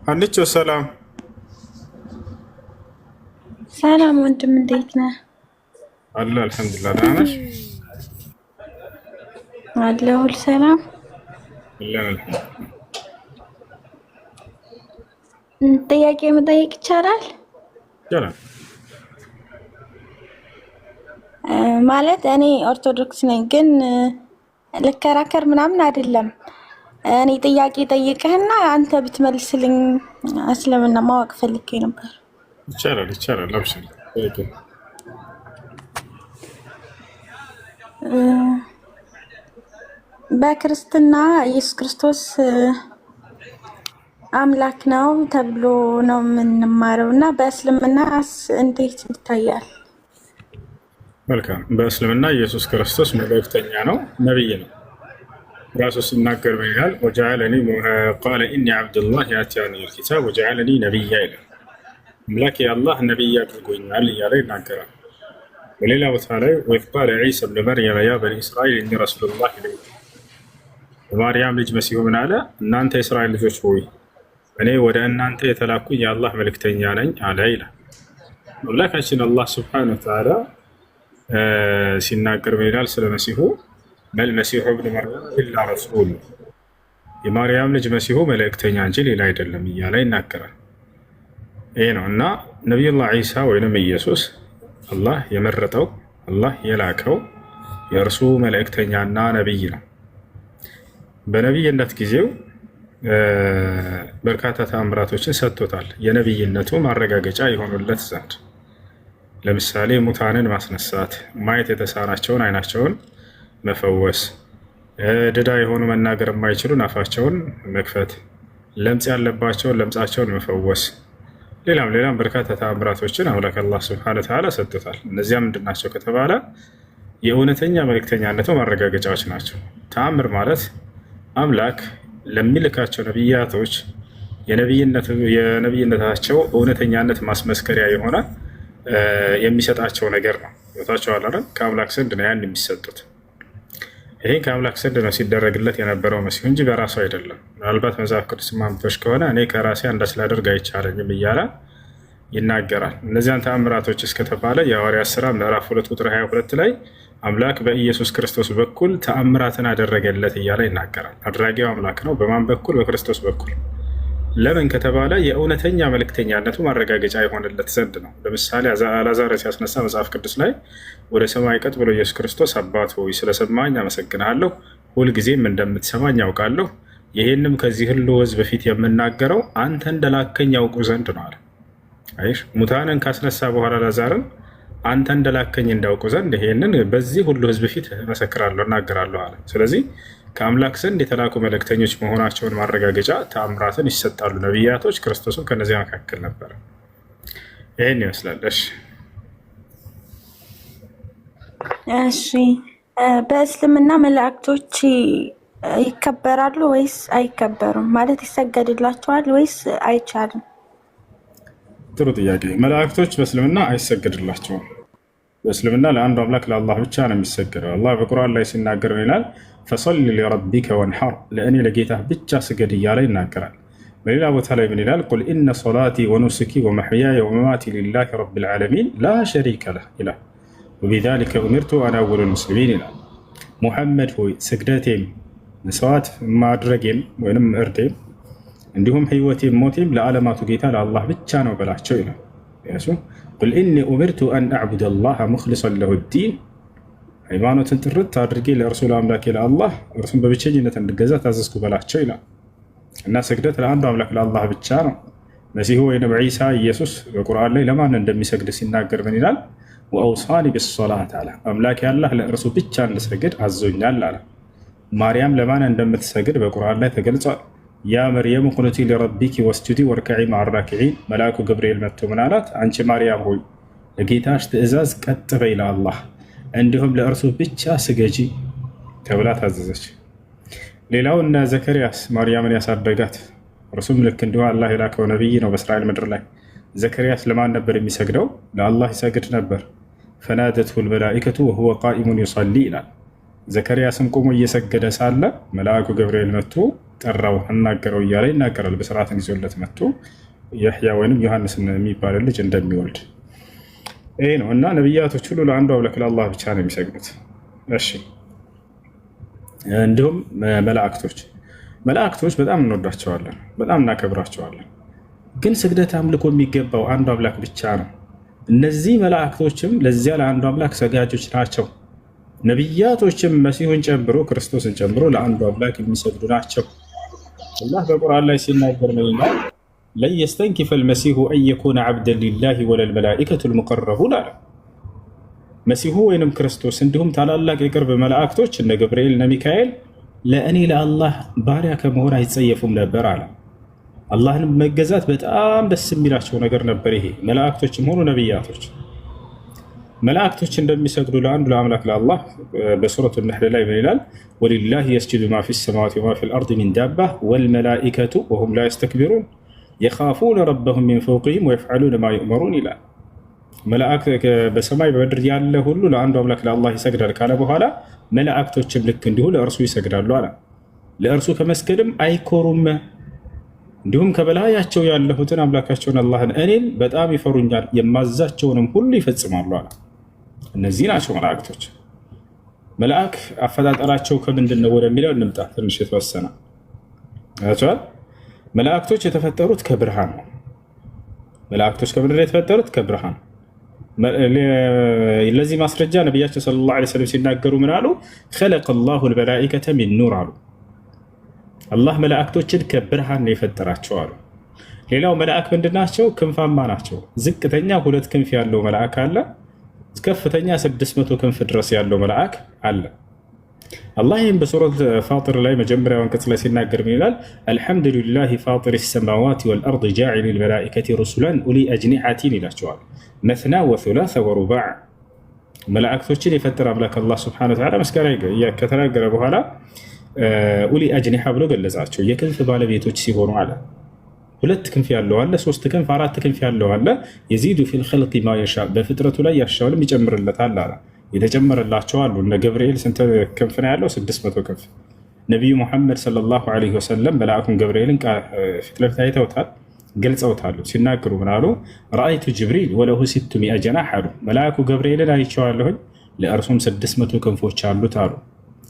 አንቺ ሰላም ሰላም ወንድም እንዴት ነህ? አለ አልሐምዱሊላህ። ደህና ነሽ? አለ ሁሉ ሰላም። ጥያቄ መጠየቅ ይቻላል? ይቻላል። ማለት እኔ ኦርቶዶክስ ነኝ፣ ግን ልከራከር ምናምን አይደለም። እኔ ጥያቄ ጠይቅህና አንተ ብትመልስልኝ እስልምና ማወቅ ፈልጌ ነበር። ይቻላል ይቻላል። አብሽር። በክርስትና ኢየሱስ ክርስቶስ አምላክ ነው ተብሎ ነው የምንማረው እና በእስልምናስ እንዴት ይታያል? መልካም። በእስልምና ኢየሱስ ክርስቶስ መልእክተኛ ነው፣ ነብይ ነው። ራሱ ሲናገር ምን ይላል? ወጀዐለኒ ቃለ ኢኒ ዐብዱላህ አታኒ አልኪታብ ወጀዐለኒ ነቢያ ይላል። አምላክ የአላህ ነቢይ አድርጎኛል እያለ ይናገራል። በሌላ ቦታ ላይ ወኢዝ ቃለ ዒሳ ብኑ መርየም ያ በኒ እስራኤል ኢኒ ረሱሉላህ ኢለይኩም፣ የማርያም ልጅ መሲሁ ምን አለ? እናንተ የእስራኤል ልጆች ሆይ እኔ ወደ እናንተ የተላኩኝ የአላህ መልእክተኛ ነኝ አለ ይላል። አምላካችን አላህ ሱብሓነሁ ወተዓላ ሲናገር ምን ይላል? ስለ መሲሁ መልመሲሑ ብኑ መርየም ኢላ ረሱል፣ የማርያም ልጅ መሲሁ መልእክተኛ እንጂ ሌላ አይደለም እያለ ይናገራል። ይሄ ነው እና ነቢዩላህ ዒሳ ወይንም ኢየሱስ አላህ የመረጠው አላህ የላከው የእርሱ መልእክተኛና ነቢይ ነው። በነቢይነት ጊዜው በርካታ ተአምራቶችን ሰጥቶታል፣ የነቢይነቱ ማረጋገጫ የሆኑለት ዘንድ። ለምሳሌ ሙታንን ማስነሳት፣ ማየት የተሳናቸውን አይናቸውን መፈወስ፣ ድዳ የሆኑ መናገር የማይችሉን አፋቸውን መክፈት፣ ለምጽ ያለባቸውን ለምጻቸውን መፈወስ፣ ሌላም በርካታ ተአምራቶችን አምላክ አላህ ሱብሓነሁ ወተዓላ ሰጥቶታል። እነዚያ ምንድን ናቸው ከተባለ የእውነተኛ መልእክተኛነቱ ማረጋገጫዎች ናቸው። ተአምር ማለት አምላክ ለሚልካቸው ነቢያቶች የነቢይነታቸው እውነተኛነት ማስመስከሪያ የሆነ የሚሰጣቸው ነገር ነው። ቦታቸዋል አይደል? ከአምላክ ዘንድ ነው ያን የሚሰጡት። ይህን ከአምላክ ዘንድ ነው ሲደረግለት የነበረው መሲሁ እንጂ በራሱ አይደለም። ምናልባት መጽሐፍ ቅዱስ ማንበሽ ከሆነ እኔ ከራሴ አንዳች ላደርግ አይቻለኝም እያለ ይናገራል። እነዚያን ተአምራቶች እስከተባለ የሐዋርያት ሥራ ምዕራፍ 2 ቁጥር 22 ላይ አምላክ በኢየሱስ ክርስቶስ በኩል ተአምራትን አደረገለት እያለ ይናገራል። አድራጊው አምላክ ነው። በማን በኩል? በክርስቶስ በኩል። ለምን ከተባለ የእውነተኛ መልእክተኛነቱ ማረጋገጫ የሆነለት ዘንድ ነው። ለምሳሌ አልዓዛርን ሲያስነሳ መጽሐፍ ቅዱስ ላይ ወደ ሰማይ ቀጥ ብሎ ኢየሱስ ክርስቶስ አባት ሆይ ስለሰማኝ አመሰግንሃለሁ፣ ሁልጊዜም እንደምትሰማኝ ያውቃለሁ፣ ይህንም ከዚህ ሁሉ ሕዝብ ፊት የምናገረው አንተ እንደላከኝ ያውቁ ዘንድ ነው አለ። አይሽ ሙታንን ካስነሳ በኋላ አልዓዛርን አንተ እንደላከኝ እንዳውቁ ዘንድ ይሄንን በዚህ ሁሉ ሕዝብ ፊት እመሰክራለሁ እናገራለሁ አለ። ስለዚህ ከአምላክ ዘንድ የተላኩ መልእክተኞች መሆናቸውን ማረጋገጫ ተአምራትን ይሰጣሉ ነቢያቶች። ክርስቶስም ከነዚያ መካከል ነበር። ይህን ይመስላል። እሺ፣ በእስልምና መላእክቶች ይከበራሉ ወይስ አይከበሩም? ማለት ይሰገድላቸዋል ወይስ አይቻልም? ጥሩ ጥያቄ። መላእክቶች በእስልምና አይሰገድላቸውም። በእስልምና ለአንዱ አምላክ ለአላህ ብቻ ነው የሚሰገደው። አላህ በቁርአን ላይ ሲናገር ይላል ፈሰሊ ሊረቢከ ወንሐር፣ ለእኔ ለጌታህ ብቻ ስገድ እያለ ይናገራል። በሌላ ቦታ ላይ ምን ይላል? ቁል ኢነ ሶላቲ ወኑሱኪ ወመሕያየ ወመማቲ ሊላሂ ረቢል ዓለሚን ላ ሸሪከ ለህ ይላል። ወቢዛሊከ ኡሚርቱ አነ አወሉል ሙስሊሚን ይላል። ሙሐመድ ሆይ ስግደቴም መስዋዕት ማድረጌም ወይም እርዴም እንዲሁም ህይወቴም ሞቴም ለዓለማቱ ጌታ ለአላህ ብቻ ነው በላቸው ይላል። ቁል ኢኒ ኡሚርቱ አን አዕቡደ ላህ ሙኽሊሰን ለሁ ዲን፣ ሃይማኖትን ጥርት አድርጌ ለእርሱ ለአምላኬ ለአላህ እርሱን በብቸኝነት እንድገዛ ታዘዝኩ በላቸው ይላል። እና ስግደት ለአንዱ አምላክ ለአላህ ብቻ ነው። መሲሁ ወይም ዒሳ ኢየሱስ በቁርአን ላይ ለማን እንደሚሰግድ ሲናገር ምን ይላል? ወአውሳኒ ቢሶላት አለ። አምላኬ አላህ ለእርሱ ብቻ እንድሰግድ አዞኛል አለ። ማርያም ለማን እንደምትሰግድ በቁርአን ላይ ተገልጿል። ያ መርየም ቁኑቲ ሊረቢኪ ወስጁዲ ወርከዒ መዓ ራኪዒን። መልአኩ ገብርኤል መጥቶ ምን አላት? አንቺ ማርያም ሆይ ለጌታሽ ትእዛዝ ቀጥ በይ ለአላህ እንዲሁም ለእርሱ ብቻ ስገጂ ተብላ ታዘዘች። ሌላው እነ ዘከርያስ ማርያምን ያሳደጋት እርሱም ልክ እንዲሁ አላህ የላከው ነቢይ ነው በእስራኤል ምድር ላይ። ዘከርያስ ለማን ነበር የሚሰግደው? ለአላህ ይሰግድ ነበር። ፈናደትሁ ልመላኢከቱ ወሁወ ቃኢሙን ዩሰሊ ይላል። ዘከርያስም ቆሞ እየሰገደ ሳለ መልአኩ ገብርኤል መጥቶ ጠራው አናገረው እያለ ይናገራል። በስርዓትን ይዞለት መጥቶ ያህያ ወይንም ዮሐንስ የሚባል ልጅ እንደሚወልድ ይሄ ነው። እና ነቢያቶች ሁሉ ለአንዱ አምላክ ለአላህ ብቻ ነው የሚሰግዱት። እሺ እንዲሁም መላእክቶች በጣም እንወዳቸዋለን፣ በጣም እናከብራቸዋለን። ግን ስግደት አምልኮ የሚገባው አንዱ አምላክ ብቻ ነው። እነዚህ መላእክቶችም ለዚያ ለአንዱ አምላክ ሰጋጆች ናቸው። ነቢያቶችም መሲሁን ጨምሮ ክርስቶስን ጨምሮ ለአንዱ አምላክ የሚሰግዱ ናቸው። አላህ በቁርአን ላይ ሲናገር ነው ይላል ለን የስተንኪፈ አልመሲሁ አን የኩነ ዐብደን ሊላሂ ወለል መላኢከቱል ሙቀረቡን አለ። መሲሁ ወይንም ክርስቶስ እንዲሁም ታላላቅ የቅርብ መላእክቶች እነ ገብርኤል እነ ሚካኤል ለእኔ ለአላህ ባሪያ ከመሆን አይጸየፉም ነበር አለ። አላህን መገዛት በጣም ደስ የሚላቸው ነገር ነበር። ይሄ መላእክቶችም ሆኑ ነቢያቶች መላእክቶች እንደሚሰግዱ ለአንዱ ለአምላክ ለአላህ በሱረቱ ነህል ላይ ምን ይላል? ወሊላሂ የስጁዱ ማ ፊ ሰማዋቲ ወማ ፊል አርድ ሚን ዳባ ወልመላኢከቱ ወሁም ላ የስተክቢሩን የኻፉነ ረበሁም ሚን ፈውቅሂም ወየፍዐሉነ ማ ዩእመሩን ይላል። መላእክት በሰማይ በምድር ያለ ሁሉ ለአንዱ አምላክ ለአላህ ይሰግዳል ካለ በኋላ መላእክቶችም ልክ እንዲሁ ለእርሱ ይሰግዳሉ አለ። ለእርሱ ከመስገድም አይኮሩም፣ እንዲሁም ከበላያቸው ያለሁትን አምላካቸውን አላህን እኔን በጣም ይፈሩኛል፣ የማዛቸውንም ሁሉ ይፈጽማሉ አለ። እነዚህ ናቸው መላእክቶች። መልአክ አፈጣጠራቸው ከምንድን ነው ወደሚለው እንምጣ። ትንሽ የተወሰነ ያቸዋል። መላእክቶች የተፈጠሩት ከብርሃን ነው። መላእክቶች ከምንድን ነው የተፈጠሩት? ከብርሃን። ለዚህ ማስረጃ ነቢያችን ሰለላሁ ዐለይሂ ወሰለም ሲናገሩ ምን አሉ? ኸለቀ ላሁ ልመላኢከተ ሚን ኑር አሉ። አላህ መላእክቶችን ከብርሃን ነው የፈጠራቸው አሉ። ሌላው መልአክ ምንድን ናቸው? ክንፋማ ናቸው። ዝቅተኛ 2 ክንፍ ያለው መልአክ አለ። ከፍተኛ 600 ክንፍ ድረስ ያለው መልአክ አለ። አላህ ይህም በሱረት ፋጢር ላይ መጀመሪያው አንቀጽ ላይ ሲናገር ምን ይላል? አልሐምዱሊላሂ ፋጢር ሰማዋት ወልአርድ ጃዒል ልመላኢከቲ ሩሱላን ኡሊ አጅኒሐቲን ይላቸዋል። መስና ወሱላሰ ወሩባዕ። መላእክቶችን የፈጠረ አምላክ አላህ ሱብሓነሁ ወተዓላ ምስጋና ከተናገረ በኋላ ኡሊ አጅኒሐ ብሎ ገለጻቸው። የክንፍ ባለቤቶች ሲሆኑ አለ። 2 ክንፍ ያለው አለ፣ 3 ክንፍ፣ 4 ክንፍ ያለው አለ። የዚዱ ፊል ኸልቂ ማ የሻ፣ በፍጥረቱ ላይ ያሻውንም ይጨምርለታል አለ። የተጨመረላቸው አሉ። እነ ገብርኤል ስንት ክንፍ ነው ያለው? 600 ክንፍ። ነቢዩ ሙሐመድ ሰለላሁ ዐለይሂ ወሰለም መልአኩን ገብርኤልን ፊት ለፊት አይተውታል፣ ገልጸውታል። ሲናገሩ ምን አሉ? ረአይቱ ጅብሪል ወለሁ 600 ጀናሕ አሉ። መልአኩ ገብርኤልን አይቼዋለሁኝ ለእርሱም 600 ክንፎች አሉት አሉ።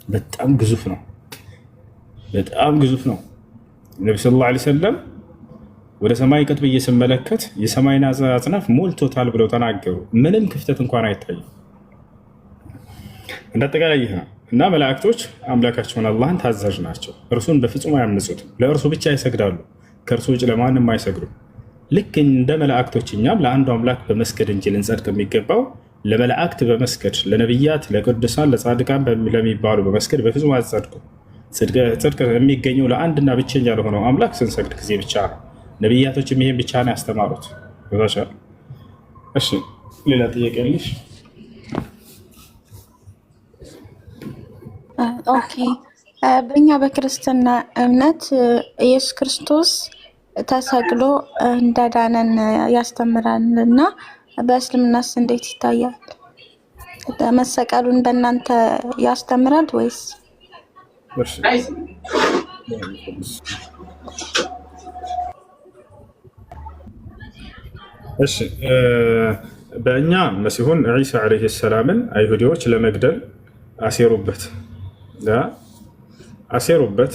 በጣም ግዙፍ ነው፣ በጣም ግዙፍ ነው። ነቢ ሰለላሁ ዐለይሂ ወሰለም ወደ ሰማይ ቀጥ ብዬ ስመለከት የሰማይን አጽናፍ ሞልቶታል ብለው ተናገሩ። ምንም ክፍተት እንኳን አይታይም። እንዳጠቃላይ ይህ ነው እና መላእክቶች አምላካቸውን አላህን ታዛዥ ናቸው። እርሱን በፍጹም አያምፁትም። ለእርሱ ብቻ ይሰግዳሉ፣ ከእርሱ ውጭ ለማንም አይሰግዱም። ልክ እንደ መላእክቶች እኛም ለአንዱ አምላክ በመስገድ እንጂ ልንጸድቅ የሚገባው ለመላእክት በመስገድ ለነቢያት፣ ለቅዱሳን፣ ለጻድቃን ለሚባሉ በመስገድ በፍጹም አያጸድቁም። ጽድቅ የሚገኘው ለአንድና ብቸኛ ለሆነው አምላክ ስንሰግድ ጊዜ ብቻ ነው። ነቢያቶችም ይሄን ብቻ ነው ያስተማሩት። እሺ ሌላ ጥያቄ ያለሽ? ኦኬ። በእኛ በክርስትና እምነት ኢየሱስ ክርስቶስ ተሰቅሎ እንደዳነን ያስተምራል እና በእስልምናስ እንዴት ይታያል? መሰቀሉን በእናንተ ያስተምራል ወይስ? እሺ በእኛ መሲሁን ዒሳ ዓለይሂ ሰላምን አይሁዲዎች ለመግደል አሴሩበት።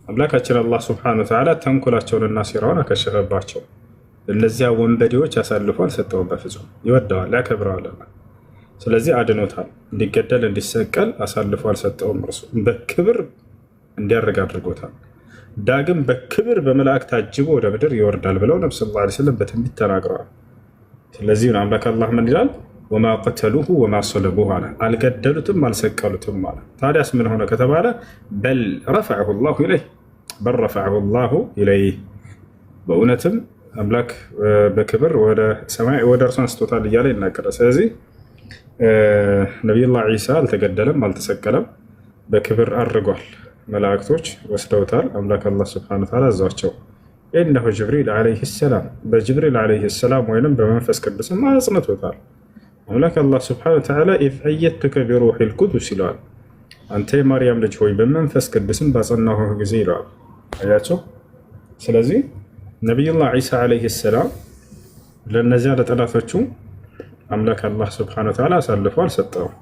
አምላካችን አላህ ሱብሓነሁ ወተዓላ ተንኮላቸውንና ሴራውን አከሸፈባቸው። እነዚያ ወንበዴዎች አሳልፎ አልሰጠውም። በፍጹም ይወደዋል፣ ያከብረዋል። ስለዚህ አድኖታል። እንዲገደል እንዲሰቀል አሳልፎ አልሰጠውም። እርሱ በክብር እንዲያደርግ አድርጎታል። ዳግም በክብር በመላእክት ታጅቦ ወደ ምድር ይወርዳል ብለው ነብዩ ሰለላሁ ዐለይሂ ወሰለም በትንቢት ተናግረዋል። ስለዚህ አምላክ አላህ ምን ይላል? ወማ ቀተሉሁ ወማ ሰለቡሁ አለ። አልገደሉትም አልሰቀሉትም አለ። ታዲያስ ምን ሆነ ከተባለ በል ረፈዐሁ ላሁ ኢለይህ፣ በእውነትም አምላክ በክብር ወደ ሰማይ ወደ እርሱ አንስቶታል እያለ ይናገራል። ስለዚህ ነቢዩላህ ዒሳ አልተገደለም አልተሰቀለም፣ በክብር አድርጓል። መላእክቶች ወስደውታል። አምላክ አላህ ሱብሓነሁ ወተዓላ አዟቸው ኢነሁ ጅብሪል ዓለይሂ ሰላም፣ በጅብሪል ዓለይሂ ሰላም ወይንም በመንፈስ ቅዱስም አጽንቶታል። አምላክ አላህ ሱብሓነሁ ወተዓላ ኢዝ አየቱከ ቢሩሒል ቁዱስ ይለዋል። አንተ የማርያም ልጅ ሆይ በመንፈስ ቅዱስም ባጸናሁህ ጊዜ ይለዋል። አያቸው። ስለዚህ ነቢዩላህ ዒሳ ዓለይሂ ሰላም ለእነዚያ ለጠላቶቹ አምላክ አላህ ስብሐነ ወተዓላ አሳልፎ አልሰጠውም።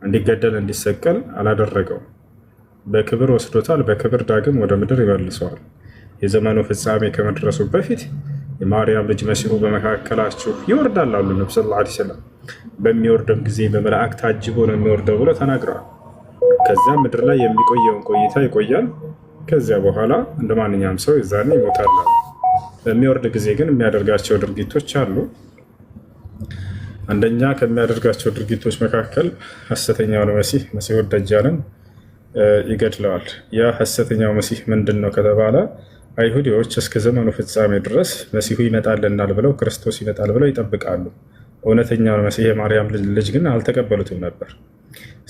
እንዲገደል እንዲሰቀል አላደረገውም። በክብር ወስዶታል። በክብር ዳግም ወደ ምድር ይመልሰዋል። የዘመኑ ፍጻሜ ከመድረሱ በፊት የማርያም ልጅ መሲሁ በመካከላችሁ ይወርዳል አሉ ነብዩ ሰለላሁ ዐለይሂ ወሰለም። በሚወርድም ጊዜ በመላእክት ታጅቦ ነው የሚወርደው ብለው ተናግረዋል። ከዚያ ምድር ላይ የሚቆየውን ቆይታ ይቆያል። ከዚያ በኋላ እንደ ማንኛውም ሰው የዛኔ ይሞታል። በሚወርድ ጊዜ ግን የሚያደርጋቸው ድርጊቶች አሉ። አንደኛ ከሚያደርጋቸው ድርጊቶች መካከል ሐሰተኛውን መሲሁ ደጃልን ይገድለዋል። ያ ሐሰተኛው መሲህ ምንድን ነው ከተባለ አይሁዲዎች እስከ ዘመኑ ፍጻሜ ድረስ መሲሁ ይመጣልናል ብለው ክርስቶስ ይመጣል ብለው ይጠብቃሉ። እውነተኛውን መሲህ የማርያም ልጅ ግን አልተቀበሉትም ነበር።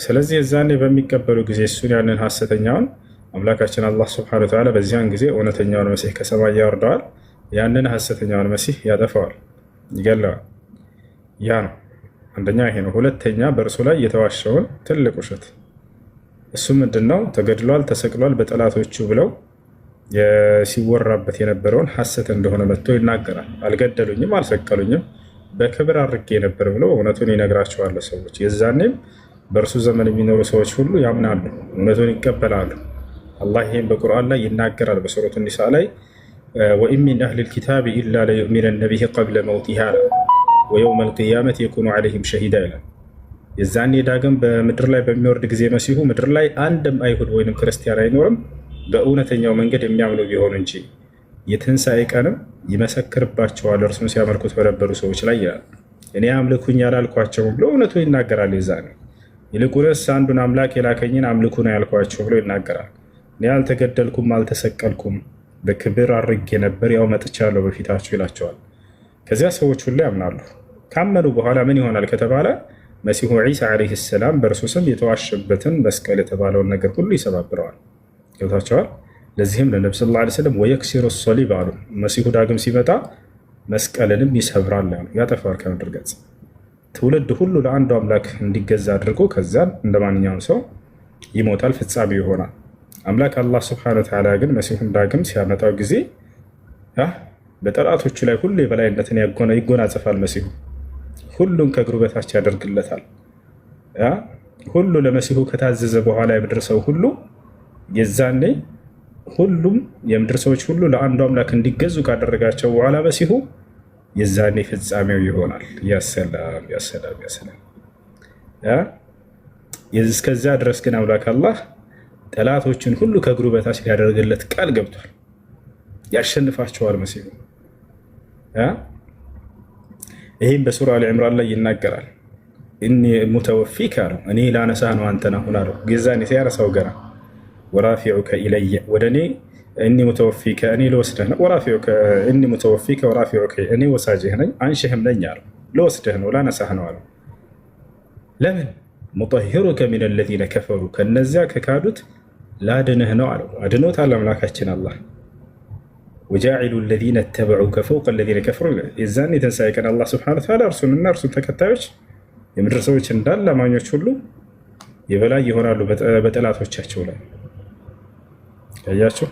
ስለዚህ የዛኔ በሚቀበሉ ጊዜ እሱን ያንን ሐሰተኛውን አምላካችን አላህ ሱብሓነሁ ወተዓላ በዚያን ጊዜ እውነተኛውን መሲህ ከሰማይ ያወርደዋል። ያንን ሐሰተኛውን መሲህ ያጠፋዋል፣ ይገለዋል። ያ ነው አንደኛ ይሄ ነው። ሁለተኛ በእርሱ ላይ የተዋሸውን ትልቅ ውሸት እሱ ምንድን ነው? ተገድሏል፣ ተሰቅሏል በጠላቶቹ ብለው ሲወራበት የነበረውን ሐሰት እንደሆነ መጥቶ ይናገራል። አልገደሉኝም፣ አልሰቀሉኝም በክብር አድርጌ ነበር ብለው እውነቱን ይነግራቸዋል ሰዎች። የዛኔም በእርሱ ዘመን የሚኖሩ ሰዎች ሁሉ ያምናሉ፣ እውነቱን ይቀበላሉ። አላህ ይህም በቁርአን ላይ ይናገራል። በሱረቱ ኒሳ ላይ ወኢን ሚን አህሊል ኪታቢ ኢላ ለዩእሚነነ ቢሂ ቀብለ መውቲሃ ወየውመል ቂያመት የኩኑ ዐለይሂም ሸሂዳ ይላል። የዛኔ ዳግም በምድር ላይ በሚወርድ ጊዜ መሲሁ ምድር ላይ አንድም አይሁድ ወይንም ክርስቲያን አይኖርም በእውነተኛው መንገድ የሚያምኑ ቢሆኑ እንጂ የትንሣኤ ቀንም ይመሰክርባቸዋል እርሱን ሲያመልኩት በነበሩ ሰዎች ላይ ይላል። እኔ አምልኩኝ ያላልኳቸውም ብሎ እውነቱ ይናገራል። የዛኔ ይልቁንስ አንዱን አምላክ የላከኝን አምልኩ ነው ያልኳቸው ብሎ ይናገራል። እኔ አልተገደልኩም፣ አልተሰቀልኩም በክብር አድርጌ ነበር፣ ያው መጥቻለሁ በፊታችሁ ይላቸዋል። ከዚያ ሰዎች ሁሉ ያምናሉ። ካመኑ በኋላ ምን ይሆናል ከተባለ መሲሁ ዒሳ ዓለይሂ ሰላም በእርሱ ስም የተዋሸበትን መስቀል የተባለውን ነገር ሁሉ ይሰባብረዋል። ገብታቸዋል። ለዚህም ለነብዩ ሰለላሁ ዐለይሂ ወሰለም ወየክሲሩ ሶሊብ አሉ። መሲሁ ዳግም ሲመጣ መስቀልንም ይሰብራል ያሉ፣ ያጠፋል ከምድር ገጽ። ትውልድ ሁሉ ለአንዱ አምላክ እንዲገዛ አድርጎ ከዚያን እንደ ማንኛውም ሰው ይሞታል፣ ፍጻሜ ይሆናል። አምላክ አላህ ሱብሓነሁ ወተዓላ ግን መሲሁን ዳግም ሲያመጣው ጊዜ በጠላቶቹ ላይ ሁሉ የበላይነትን ይጎናጸፋል። መሲሁ ሁሉን ከእግሩ በታች ያደርግለታል። ሁሉ ለመሲሁ ከታዘዘ በኋላ የምድር ሰው ሁሉ የዛኔ ሁሉም የምድር ሰዎች ሁሉ ለአንዱ አምላክ እንዲገዙ ካደረጋቸው በኋላ መሲሁ የዛኔ ፍጻሜው ይሆናል። ያሰላም ያሰላም ያሰላም። እስከዚያ ድረስ ግን አምላክ አላህ ጠላቶችን ሁሉ ከእግሩ በታች ሊያደርግለት ቃል ገብቷል። ያሸንፋቸዋል መሲሁ። ይህም በሱራ አሊ ዕምራን ላይ ይናገራል። እኒ ሙተወፊከ አለው፣ እኔ ላነሳህ ነው አንተን አሁን አለው። ጌዛኔ ሲያነሳው ገና ወራፊዑከ ኢለየ ወደ እኔ እኒ ሙተወፊከ እኔ ልወስድህ ነው። እኒ ሙተወፊከ ወራፊዑከ እኔ ወሳጅህ ነኝ አንሽህም ነኝ አለው። ልወስድህ ነው ላነሳህ ነው አለው። ለምን? ሙጠሂሩከ ሚነ ለዚነ ከፈሩ ከነዚያ ከካዱት ላድንህ ነው አለው። አድኖታል አምላካችን አላህ። ወጃዒሉ ለዚነ ተበዑከ ፈውቀ ለዚነ ከፈሩ የዛን የተንሳኤ ቀን አላህ ሱብሓነሁ ወተዓላ እርሱንና እርሱን ተከታዮች የምድር ሰዎች እንዳለ አማኞች ሁሉ የበላይ ይሆናሉ በጠላቶቻቸው ላይ። ያያችሁ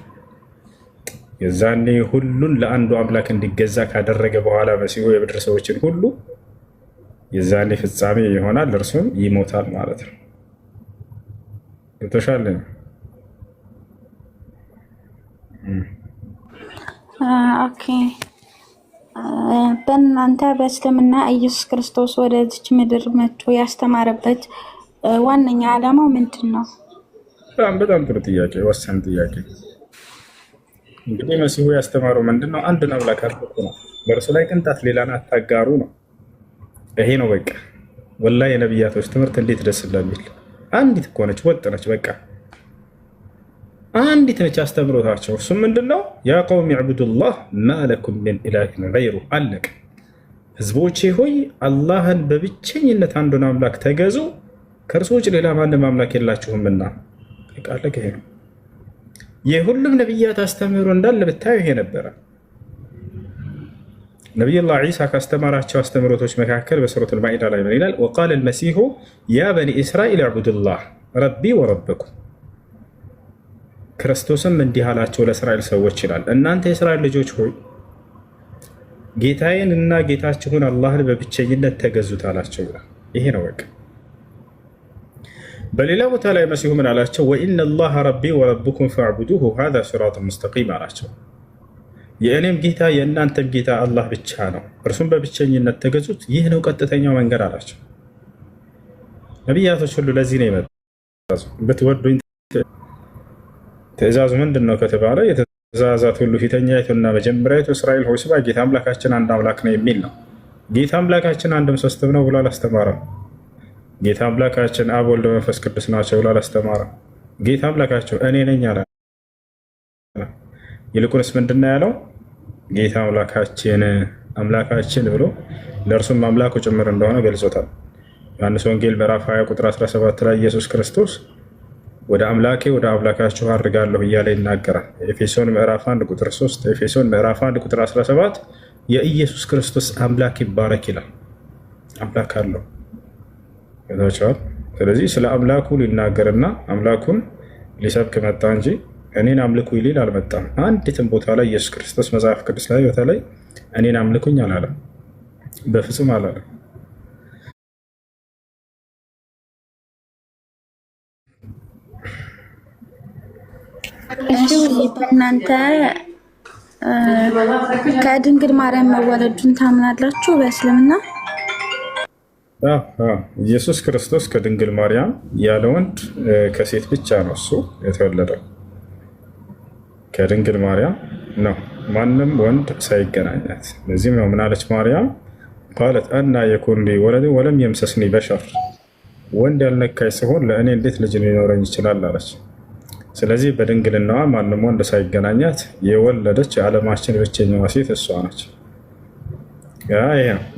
የዛኔ ሁሉን ለአንዱ አምላክ እንዲገዛ ካደረገ በኋላ መሲሁ የምድር ሰዎችን ሁሉ የዛኔ ፍጻሜ ይሆናል፣ እርሱም ይሞታል ማለት ነው። የተሻለ ነው። ኦኬ። በእናንተ በእስልምና ኢየሱስ ክርስቶስ ወደዚች ምድር መጥቶ ያስተማረበት ዋነኛ ዓላማው ምንድን ነው? በጣም ጥሩ ጥያቄ፣ ወሳኝ ጥያቄ። እንግዲህ መሲሁ ያስተማረው ምንድን ነው? አንድን አምላክ አድርጉ ነው። በእርሱ ላይ ቅንጣት ሌላን አታጋሩ ነው። ይሄ ነው በቃ። ወላሂ የነቢያቶች ትምህርት እንዴት ደስ እንደሚል። አንዲት እኮ ነች፣ ወጥ ነች፣ በቃ አንዲት ነች አስተምሮታቸው። እሱም ምንድን ነው? ያ ቀውም ዕቡዱላህ ማ ለኩም ሚን ኢላሂን ገይሩ አለቅ። ህዝቦቼ ሆይ አላህን በብቸኝነት አንዱን አምላክ ተገዙ፣ ከእርሱ ውጭ ሌላ ማንም አምላክ የላችሁምና። ቃለቀ። ይሄ ነው የሁሉም ነቢያት አስተምህሮ እንዳለ ብታዩ ይሄ ነበረ። ነቢዩላህ ዒሳ ካስተማራቸው አስተምህሮቶች መካከል በሱረቱል ማኢዳ ላይ ምን ይላል? ወቃለ አልመሲሁ ያ በኒ እስራኤል ዕቡዱላህ ረቢ ወረበኩም። ክርስቶስም እንዲህ አላቸው ለእስራኤል ሰዎች ይላል፣ እናንተ የእስራኤል ልጆች ሆይ ጌታዬን እና ጌታችሁን አላህን በብቸኝነት ተገዙት አላቸው ይላል። ይሄ ነው በቃ። በሌላ ቦታ ላይ መሲሁ ምን አላቸው? ወኢነ አላህ ረቢ ወረብኩም ፈዕቡዱሁ ሃዛ ሲራጡን ሙስተቂም አላቸው። የእኔም ጌታ የእናንተም ጌታ አላህ ብቻ ነው፣ እርሱም በብቸኝነት ተገዙት፣ ይህ ነው ቀጥተኛው መንገድ አላቸው። ነቢያቶች ሁሉ ለዚህ ነው የመጣው። ብትወዱኝ ትእዛዙ ምንድን ነው ከተባለ የትእዛዛት ሁሉ ፊተኛይቱና መጀመሪያይቱ እስራኤል ሆይ ስማ ጌታ አምላካችን አንድ አምላክ ነው የሚል ነው። ጌታ አምላካችን አንድም ሶስትም ነው ብሎ አላስተማረም። ጌታ አምላካችን አብ ወልድ መንፈስ ቅዱስ ናቸው ብሎ አላስተማረም። ጌታ አምላካቸው እኔ ነኝ አለ። ይልቁንስ ምንድን ነው ያለው? ጌታ አምላካችን ብሎ ለእርሱም አምላኩ ጭምር እንደሆነ ገልጾታል። ዮሐንስ ወንጌል ምዕራፍ 20 ቁጥር 17 ላይ ኢየሱስ ክርስቶስ ወደ አምላኬ ወደ አምላካችሁ አድርጋለሁ እያለ ይናገራል። ኤፌሶን ምዕራፍ 1 ቁጥር 3፣ ኤፌሶን ምዕራፍ 1 ቁጥር 17 የኢየሱስ ክርስቶስ አምላክ ይባረክ ይላል። አምላክ አለው። ስለዚህ ስለ አምላኩ ሊናገርና አምላኩን ሊሰብክ መጣ እንጂ እኔን አምልኩ ሊል አልመጣም። አንዲትም ቦታ ላይ ኢየሱስ ክርስቶስ መጽሐፍ ቅዱስ ላይ በተለይ እኔን አምልኩኝ አላለም፣ በፍጹም አላለም። እናንተ ከድንግል ማርያም መወለዱን ታምናላችሁ በእስልምና? ኢየሱስ ክርስቶስ ከድንግል ማርያም ያለ ወንድ ከሴት ብቻ ነው እሱ የተወለደው። ከድንግል ማርያም ነው፣ ማንም ወንድ ሳይገናኛት። ለዚህም ነው ምናለች ማርያም ቃለት አና የኩን ሊ ወለድ ወለም የምሰስኒ በሸር፣ ወንድ ያልነካኝ ሲሆን ለእኔ እንዴት ልጅ ሊኖረኝ ይችላል አለች። ስለዚህ በድንግልናዋ ማንም ወንድ ሳይገናኛት የወለደች የዓለማችን ብቸኛዋ ሴት እሷ ነች።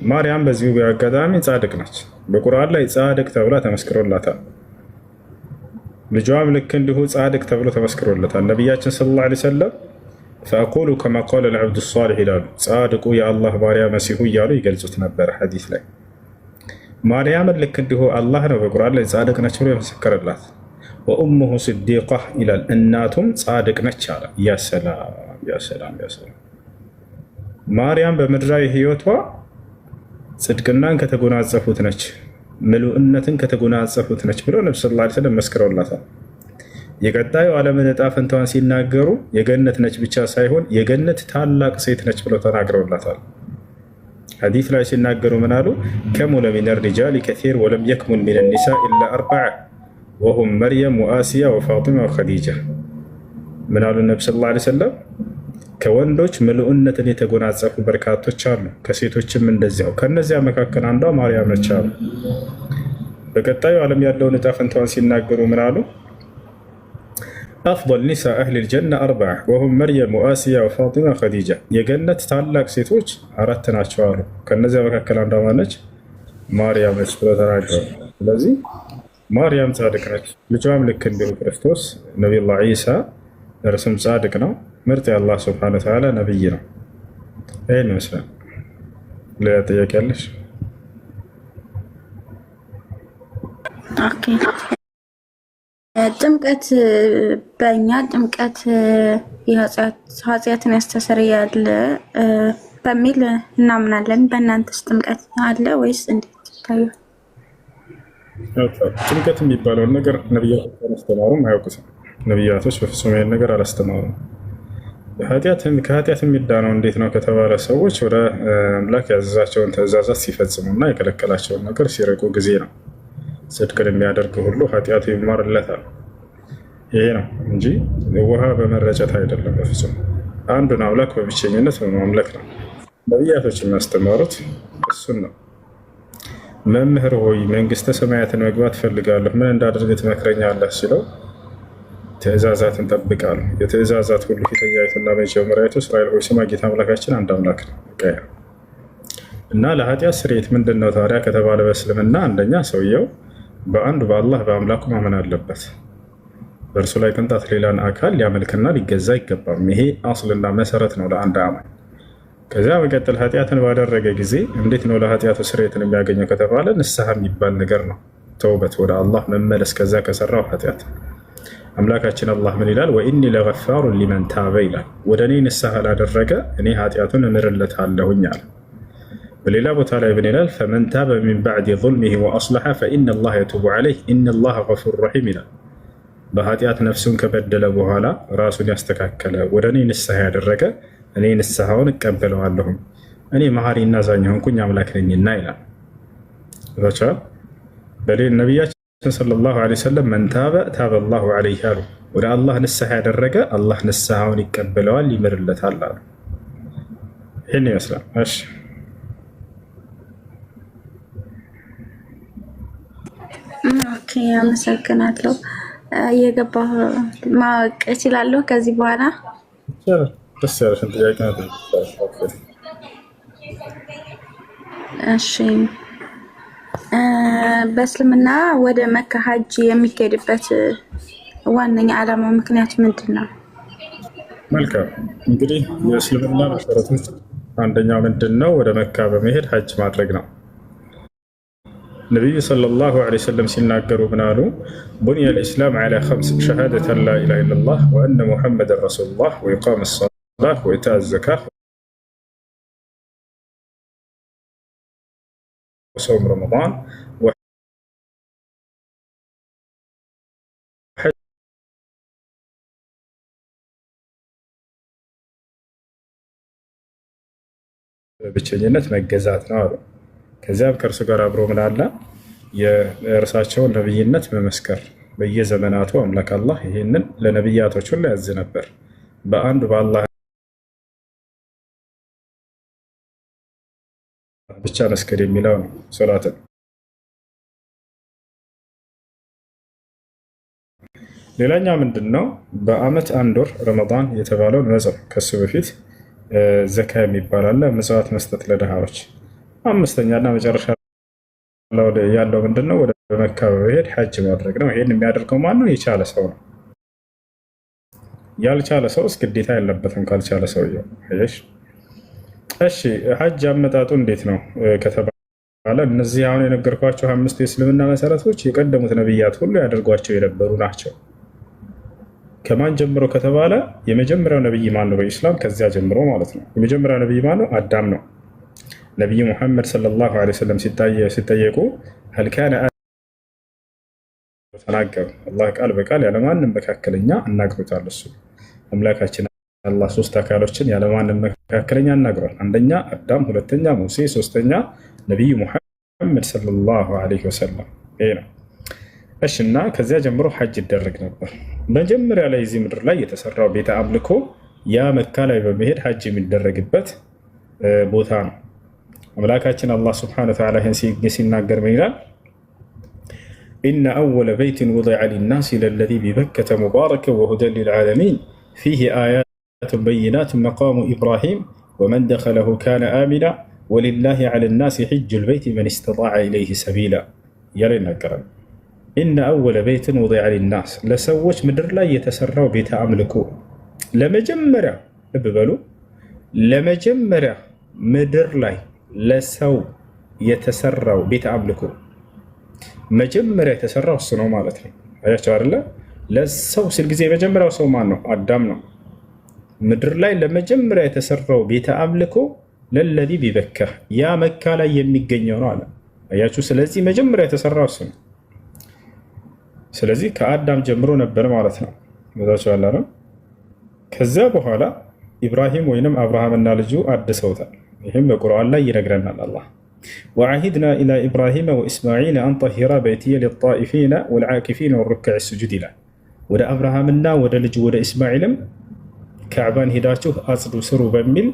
ማርያም በዚሁ አጋጣሚ ጻድቅ ነች። በቁርአን ላይ ጻድቅ ተብላ ተመስክሮላታል። ልጇም ልክ እንዲሁ ጻድቅ ተብሎ ተመስክሮለታል። ነቢያችን ሰለላሁ ዐለይሂ ወሰለም ፈአቁሉ ከማ ቃለ ልዐብዱ ሷሊሕ ይላሉ። ጻድቁ የአላህ ባሪያ መሲሁ እያሉ ይገልጹት ነበረ ሐዲስ ላይ። ማርያምን ልክ እንዲሁ አላህ ነው በቁርአን ላይ ጻድቅ ነች ብሎ የመሰከረላት። ወኡሙሁ ስዲቃ ይላል፣ እናቱም ጻድቅ ነች አለ። ያሰላም። ማርያም በምድራዊ ህይወቷ ጽድቅናን ከተጎናጸፉት ነች፣ ምሉእነትን ከተጎናጸፉት ነች ብሎ ነብዩ ሰለላሁ ዐለይሂ ወሰለም መስክረውላታል። የቀጣዩ ዓለምን ዕጣ ፈንታዋን ሲናገሩ የገነት ነች ብቻ ሳይሆን የገነት ታላቅ ሴት ነች ብሎ ተናግረውላታል። ሐዲስ ላይ ሲናገሩ ምን አሉ? ከሙለ ሚነ ሪጃሊ ከሲር ወለም የክሙል ሚነ ኒሳ ኢላ አርበዐ ወሁም መርየም ወአሲያ ወፋጢማ ወኸዲጃ። ምን አሉ ነብዩ ሰለላሁ ዐለይሂ ወሰለም? ከወንዶች ምልኡነትን የተጎናጸፉ በርካቶች አሉ፣ ከሴቶችም እንደዚያው። ከነዚያ መካከል አንዷ ማርያም ነች አሉ። በቀጣዩ ዓለም ያለውን ዕጣ ፈንታዋን ሲናገሩ ምን አሉ? አፍضل ኒሳ አህሊል ጀና አርበዐ ወሁም መርየም ወአሲያ ወፋጢማ ወኸዲጃ። የገነት ታላቅ ሴቶች 4 ናቸው አሉ። ከነዚያ መካከል አንዷ ማነች? ማርያም ነች ብለው ተናገሩ። ስለዚህ ማርያም ጻድቅ ነች። ልጇም ልክ እንዲሁ ክርስቶስ ነቢዩላህ ዒሳ እርሱም ጻድቅ ነው። ምርጥ የአላህ ስብሐነ ወተዓላ ነቢይ ነው። ይህን ይመስላል። ሌላ ጥያቄ አለሽ? ጥምቀት በእኛ ጥምቀት ኃጢአትን ያስተሰርያል በሚል እናምናለን። በእናንተስ ጥምቀት አለ ወይስ እንዴት ይታያል? ጥምቀት የሚባለውን ነገር ነቢያቶች አላስተማሩም፣ አያውቁትም። ነቢያቶች በፍጹም ይህን ነገር አላስተማሩም። ከኃጢአት የሚዳነው እንዴት ነው ከተባለ ሰዎች ወደ አምላክ ያዘዛቸውን ትእዛዛት ሲፈጽሙና የከለከላቸውን ነገር ሲርቁ ጊዜ ነው። ጽድቅን የሚያደርግ ሁሉ ኃጢአቱ ይማርለታል። ይሄ ነው እንጂ ውሃ በመረጨት አይደለም። በፍጹም አንዱን አምላክ በብቸኝነት በማምለክ ነው። ነቢያቶች የሚያስተማሩት እሱን ነው። መምህር ሆይ መንግስተ ሰማያትን መግባት ፈልጋለሁ፣ ምን እንዳደርግ ትመክረኛለህ ሲለው ትእዛዛትን ጠብቃለሁ። የትእዛዛት ሁሉ ፊተኛይቱና መጀመሪያይቱ እስራኤል ሆይ ስማ ጌታ አምላካችን አንድ አምላክ ነው እና ለኃጢአት ስርየት ምንድን ነው ታዲያ ከተባለ በእስልምና አንደኛ ሰውየው በአንዱ በአላህ በአምላኩ ማመን አለበት። በእርሱ ላይ ቅንጣት ሌላን አካል ሊያመልክና ሊገዛ አይገባም። ይሄ አስልና መሰረት ነው ለአንድ አማኝ። ከዚያ መቀጠል ኃጢአትን ባደረገ ጊዜ እንዴት ነው ለኃጢአቱ ስርየትን የሚያገኘው ከተባለ ንስሐ የሚባል ነገር ነው። ተውበት፣ ወደ አላህ መመለስ ከዛ ከሰራው ኃጢአት። አምላካችን አላህ ምን ይላል? ወኢኒ ለገፋሩ ሊመን ታበ ይላል። ወደ እኔ ንስሐ ላደረገ እኔ ኃጢአቱን እምርለታለሁኝ አለ። በሌላ ቦታ ላይ ምን ይላል? ፈመን ታበ ሚን ባዕድ ዙልሚሂ ወአስለሐ ፈኢነላህ የቱቡ ዐለይህ ኢነላህ ገፉር ረሒም ይላል። በኃጢአት ነፍሱን ከበደለ በኋላ ራሱን ያስተካከለ ወደ እኔ ንስሐ ያደረገ እኔ ንስሐውን እቀበለዋለሁም እኔ መሐሪና አዛኝ ሆንኩኝ አምላክ ነኝና ይላል። ነቢያችን ሰለላሁ ዐለይሂ ወሰለም መን ታበ ታበ አላሁ ዐለይህ አሉ። ወደ አላህ ንስሐ ያደረገ አላህ ንስሐውን ይቀበለዋል ይምርለታል አሉ። ይህን ይመስላል። እሺ ኦኬ፣ አመሰግናለሁ። እየገባሁ ማወቅ እችላለሁ ከዚህ በኋላ? ደስ ያለሽን ጥያቄ ነው። እሺ፣ በእስልምና ወደ መካ ሀጅ የሚካሄድበት ዋነኛ ዓላማው ምክንያት ምንድን ነው? መልካም እንግዲህ የእስልምና መሰረቶች አንደኛው ምንድን ነው? ወደ መካ በመሄድ ሀጅ ማድረግ ነው። ነቢዩ ሰለላሁ ዐለይሂ ወሰለም ሲናገሩ ምን አሉ? ቡንየ ልእስላም ዐላ ኸምስ ሸሃደተን ላ ኢላሃ ኢለላህ ወአነ ሙሐመደን ረሱሉላህ ወኢቃመ ሰላህ ወኢታእ ዘካህ ወሰውም ረመዳን ብቸኝነት መገዛት ነው አሉ። ከዚያም ከእርሱ ጋር አብሮ ምን አለ? የእርሳቸውን ነብይነት መመስከር። በየዘመናቱ አምላክ አላህ ይህንን ለነብያቶች ሁሉ ያዝ ነበር። በአንዱ በአላህ ብቻ መስገድ የሚለው ነው ሶላትን። ሌላኛው ምንድን ነው? በአመት አንድ ወር ረመዳን የተባለውን መጾም። ከሱ በፊት ዘካ የሚባል አለ፣ ምጽዋት መስጠት ለድሃዎች። አምስተኛና መጨረሻ ያለው ምንድን ነው? ወደ መካ በመሄድ ሐጅ ማድረግ ነው። ይሄን የሚያደርገው ማን ነው? የቻለ ሰው ነው። ያልቻለ ሰውስ ግዴታ የለበትም። ካልቻለ ሰውየው። እሺ ሐጅ አመጣጡ እንዴት ነው ከተባለ እነዚህ አሁን የነገርኳቸው አምስቱ የእስልምና መሰረቶች የቀደሙት ነብያት ሁሉ ያደርጓቸው የነበሩ ናቸው። ከማን ጀምሮ ከተባለ የመጀመሪያው ነብይ ማን ነው በኢስላም? ከዚያ ጀምሮ ማለት ነው። የመጀመሪያው ነብይ ማን ነው? አዳም ነው። ነቢዩ ሙሐመድ ሰለላሁ ዐለይሂ ወሰለም ሲጠየቁ ሀል ካነ ተናገሩ። አላህ ቃል በቃል ያለማንም መካከለኛ አናግሮታል። እሱ አምላካችን አላህ ሶስት አካሎችን ያለማንም መካከለኛ አናግሯል። አንደኛ አዳም፣ ሁለተኛ ሙሴ፣ ሶስተኛ ነቢዩ ሙሐመድ ሰለላሁ ዐለይሂ ወሰለም። ይሄ ነው። እሺ እና ከዚያ ጀምሮ ሐጅ ይደረግ ነበር። መጀመሪያ ላይ እዚህ ምድር ላይ የተሰራው ቤተ አምልኮ ያ መካ ላይ በመሄድ ሐጅ የሚደረግበት ቦታ ነው። አምላካችን አላህ ሱብሓነሁ ወተዓላ ሲናገር ምን ይላል? ኢነ አወለ በይትን ውዲዐ ሊናስ ለለዚ ቢበከተ ሙባረከን ወሁደን ሊልዓለሚን ፊህ አያቱን በይናቱን መቃሙ ኢብራሂም ወመን ደኸለሁ ካነ አሚና ወሊላሂ ዐለ ናሲ ሒጁል በይቲ መን ኢስተጣዐ ኢለይሂ ሰቢላ እያለ ይናገራል። ኢነ አወለ በይትን ውዲዐ ሊናስ ለሰዎች ምድር ላይ የተሰራው ቤተ አምልኮ ለመጀመሪያ ልብ በሉ፣ ለመጀመሪያ ምድር ላይ ለሰው የተሰራው ቤተ አምልኮ መጀመሪያ የተሰራው እሱ ነው ማለት ነው። አያቸው አይደለ? ለሰው ሲል ጊዜ የመጀመሪያው ሰው ማን ነው? አዳም ነው። ምድር ላይ ለመጀመሪያ የተሰራው ቤተ አምልኮ ለለዚ ቢበካ ያ መካ ላይ የሚገኘው ነው አለ። አያችሁ? ስለዚህ መጀመሪያ የተሰራው እሱ ነው። ስለዚህ ከአዳም ጀምሮ ነበር ማለት ነው። በዛቸው ያለ ነው። ከዚያ በኋላ ኢብራሂም ወይንም አብርሃምና ልጁ አድሰውታል። ይህም በቁርአን ላይ ይነግረናል። አላህ ወዐሂድና ኢላ ኢብራሂመ ወኢስማዒል አን ጠሂራ በይትየ ሊጣኢፊነ ወልዓኪፊነ ወሩክዕ ስጁድ ይላል። ወደ አብርሃምና ወደ ልጁ ወደ ኢስማዒልም ካዕባን ሄዳችሁ አጽዱ ስሩ በሚል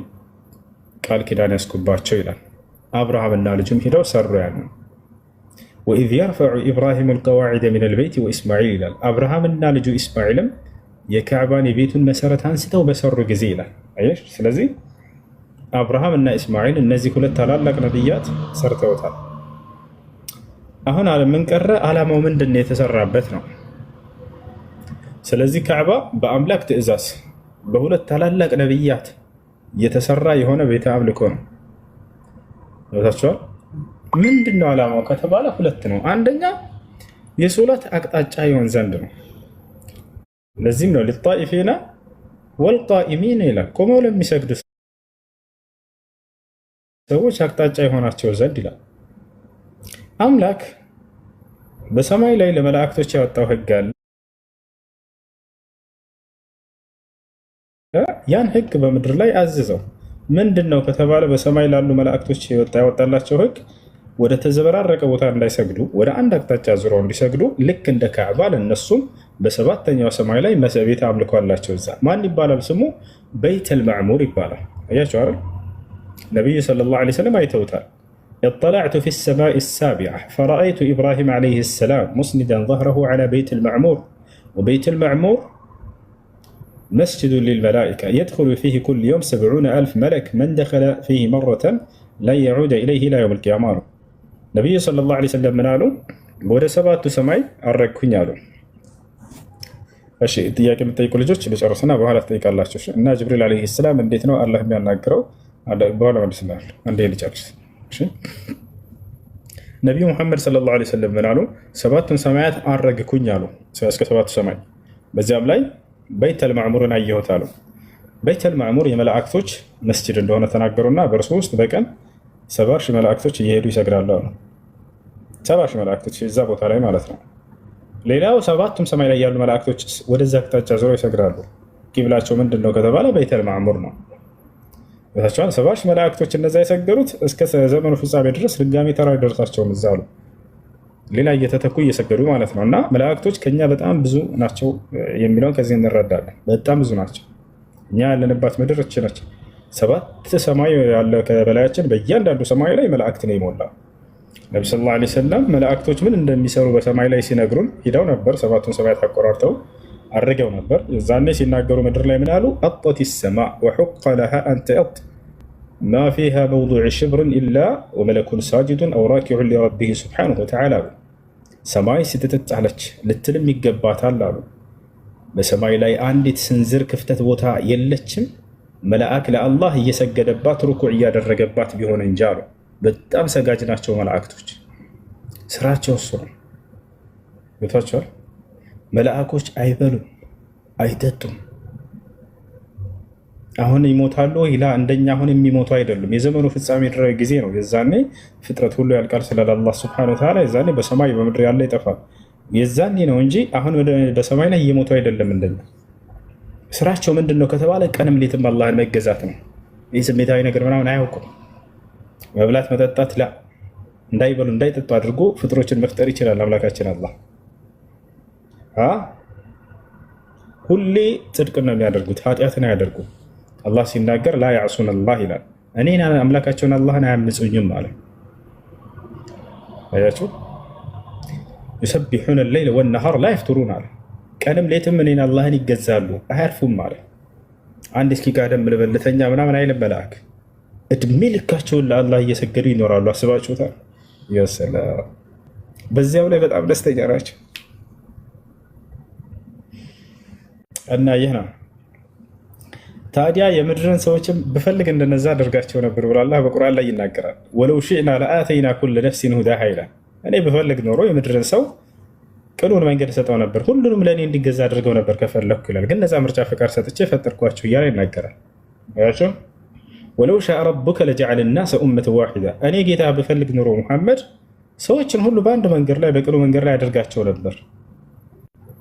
ቃል ኪዳን ያስኩባቸው ይላል። አብርሃምና ልጁም ሄደው ሰሩ። ያን ወኢዝ የርፈዑ ኢብራሂሙ ልቀዋዒደ ሚነል በይቲ ወኢስማዒል ይላል። አብርሃምና ልጁ ኢስማዒልም የካዕባን የቤቱን መሰረት አንስተው በሰሩ ጊዜ ይላል። አየሽ? ስለዚህ አብርሃም እና ኢስማዒል እነዚህ ሁለት ታላላቅ ነቢያት ሰርተውታል። አሁን ምን ቀረ? ዓላማው ምንድን ነው? የተሰራበት ነው። ስለዚህ ካዕባ በአምላክ ትእዛዝ በሁለት ታላላቅ ነቢያት የተሰራ የሆነ ቤተ አምልኮ ነው። ታችኋል። ምንድን ነው ዓላማው ከተባለ ሁለት ነው። አንደኛ የሶላት አቅጣጫ ይሆን ዘንድ ነው። ለዚህም ነው ሊጣኢፊና ወልቃኢሚን ይላል። ቆመው ለሚሰግዱ ሰዎች አቅጣጫ የሆናቸው ዘንድ ይላል። አምላክ በሰማይ ላይ ለመላእክቶች ያወጣው ህግ አለ። ያን ህግ በምድር ላይ አዝዘው ምንድን ነው ከተባለ በሰማይ ላሉ መላእክቶች ያወጣላቸው ህግ ወደ ተዘበራረቀ ቦታ እንዳይሰግዱ ወደ አንድ አቅጣጫ ዙረው እንዲሰግዱ፣ ልክ እንደ ካዕባ ለነሱም በሰባተኛው ሰማይ ላይ ቤተ አምልኮ አላቸው። እዛ ማን ይባላል? ስሙ በይተል ማዕሙር ይባላል። አያቸው አይደል? ነቢዩ ሰለላሁ ዐለይሂ ወሰለም አይተውታል። اطلعت في السماء السابعة فرأيت إبراهيم عليه السلام مسندا ظهره على بيت المعمور وبيت المعمور مسجد للملائكة يدخل فيه كل يوم 70,000 ملك من دخل فيه مرة لن يعود إليه إلى يوم القيامة. ነቢዩ ሰለላሁ ዐለይሂ ወሰለም ምን አሉ? ወደ ሰባቱ ሰማይ አረግኩኝ አሉ። እሺ ጥያቄ የምትጠይቁ ልጆች ልጨርስና በኋላ ትጠይቃላችሁ። እና ጅብሪል ዐለይሂ ሰላም እንዴት ነው አላህ የሚያናግረው? በኋላ መልስልሃለሁ። አንዴ ልጨርስ። ነቢዩ ሙሐመድ ሰለላሁ ዐለይሂ ወሰለም ምን አሉ? ሰባቱን ሰማያት አረግኩኝ አሉ፣ እስከ ሰባቱ ሰማይ። በዚያም ላይ በይተል ማዕሙርን አየሁት አሉ። በይተል ማዕሙር የመላእክቶች መስጂድ እንደሆነ ተናገሩና በእርሱ ውስጥ በቀን 70,000 መላእክቶች እየሄዱ ይሰግዳሉ አሉ። 70,000 መላእክቶች እዛ ቦታ ላይ ማለት ነው። ሌላው ሰባቱም ሰማይ ላይ ያሉ መላእክቶች ወደዛ አቅጣጫ ዞረው ይሰግዳሉ። ቂብላቸው ምንድን ነው ከተባለ በይተል ማዕሙር ነው። ታቸዋል 70,000 መላእክቶች እነዛ የሰገዱት እስከ ዘመኑ ፍጻሜ ድረስ ድጋሚ ተራ አይደርሳቸውም እዛ አሉ። ሌላ እየተተኩ እየሰገዱ ማለት ነው። እና መላእክቶች ከኛ በጣም ብዙ ናቸው የሚለውን ከዚህ እንረዳለን። በጣም ብዙ ናቸው። እኛ ያለንባት ምድር እች ነች። 7 ሰማይ ያለ ከበላያችን በእያንዳንዱ ሰማይ ላይ መላእክት ነው የሞላው። ነቢ ሰለላሁ ዐለይሂ ወሰለም መላእክቶች ምን እንደሚሰሩ በሰማይ ላይ ሲነግሩን ሂደው ነበር። 7ቱን ሰማያት አቆራርጠው አድርገው ነበር። ዛኔ ሲናገሩ ምድር ላይ ምን አሉ? አጠት ሰማ ወሑቀ ለሃ አን ተአጥ ማ ፊሃ መውዱዕ ሽብርን ኢላ ወመለኩን ሳጅዱን አው ራኪዑን ሊረቢህ ሱብሓነሁ ወተዓላ አሉ። ሰማይ ስትጥጥ አለች ልትልም ይገባታል አሉ። በሰማይ ላይ አንዲት ስንዝር ክፍተት ቦታ የለችም መልአክ ለአላህ እየሰገደባት ሩኩዕ እያደረገባት ቢሆን እንጂ አሉ። በጣም ሰጋጅ ናቸው መላእክቶች። ስራቸው እሱ ነው። ቤቷቸዋል መላእኮች አይበሉም አይጠጡም። አሁን ይሞታሉ ይላ እንደኛ አሁን የሚሞቱ አይደሉም። የዘመኑ ፍጻሜ ድረስ ጊዜ ነው። የዛኔ ፍጥረት ሁሉ ያልቃል ስላለ አላህ ሱብሓነሁ ወተዓላ የዛኔ በሰማይ በምድር ያለ ይጠፋል። የዛኔ ነው እንጂ አሁን በሰማይ ላይ እየሞቱ አይደለም። እንደኛ ስራቸው ምንድን ነው ከተባለ ቀንም ሌትም አላህን መገዛት ነው። ይህ ስሜታዊ ነገር ምናምን አያውቁም። መብላት መጠጣት ላ እንዳይበሉ እንዳይጠጡ አድርጎ ፍጥሮችን መፍጠር ይችላል አምላካችን አላህ። ሁሌ ጽድቅን ነው የሚያደርጉት፣ ኃጢአትን አያደርጉም። አላህ ሲናገር ላ ያዕሱን አላህ ይላል። እኔን አምላካቸውን አላህን አያምፁኝም አለ። አያችሁ ዩሰቢሑነ ሌይለ ወነሃር ላ የፍቱሩን አለ። ቀንም ሌትም እኔን አላህን ይገዛሉ አያርፉም አለ። አንድ እስኪ ጋደም ልበልተኛ ምናምን አይልም መልአክ። እድሜ ልካቸውን ለአላህ እየሰገዱ ይኖራሉ። አስባችሁታል? የሰላም በዚያው ላይ በጣም ደስተኛ ናቸው። እና ይህ ነው ታዲያ የምድርን ሰዎችም ብፈልግ እንደነዛ አደርጋቸው ነበር ብሎ አላህ በቁርአን ላይ ይናገራል። ወለው ሺዕና ለአተይና ኩለ ነፍሲን ሁዳሃ ይላል። እኔ ብፈልግ ኖሮ የምድርን ሰው ቅኑን መንገድ ሰጠው ነበር፣ ሁሉንም ለእኔ እንዲገዛ አድርገው ነበር ከፈለግኩ ይላል። ግን ነፃ ምርጫ ፍቃድ ሰጥቼ ፈጠርኳቸው እያለ ይናገራል። ያቸው ወለው ሻአ ረቡከ ለጀዐለ ናሰ ኡመተ ዋሂዳ፣ እኔ ጌታ ብፈልግ ኖሮ ሙሐመድ ሰዎችን ሁሉ በአንድ መንገድ ላይ በቅኑ መንገድ ላይ አድርጋቸው ነበር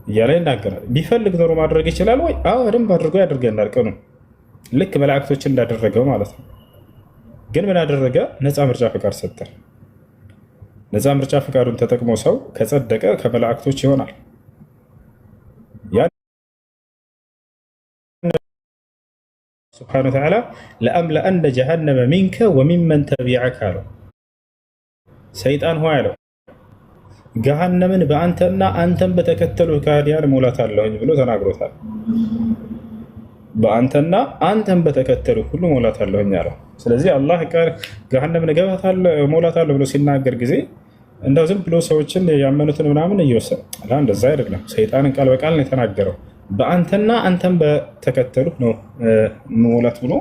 እያለ ይናገራል። ቢፈልግ ኖሮ ማድረግ ይችላል ወይ? አዎ በደንብ አድርጎ ያደርገናል። ቅኑ ልክ መላእክቶችን እንዳደረገው ማለት ነው። ግን ምን አደረገ? ነፃ ምርጫ ፍቃድ ሰጠ። ነፃ ምርጫ ፍቃዱን ተጠቅሞ ሰው ከጸደቀ ከመላእክቶች ይሆናል። ሱብሓነሁ ወተዓላ ለአምለአነ ጀሃነመ ሚንከ ወሚመን ተቢዐከ አለው። ሰይጣን ሆይ አለው ገሃነምን በአንተና አንተን በተከተሉ ከሃዲያን ሞላታለሁኝ ብሎ ተናግሮታል። በአንተና አንተን በተከተሉ ሁሉ ሞላታለሁኝ አለው። ስለዚህ አላህ ገሃነምን ሞላታለሁ ብሎ ሲናገር ጊዜ እንደው ዝም ብሎ ሰዎችን ያመኑትን ምናምን እየወሰነ እንደዛ አይደለም። ሰይጣንን ቃል በቃል ነው የተናገረው። በአንተና አንተን በተከተሉ ነው ሞላት ብሎ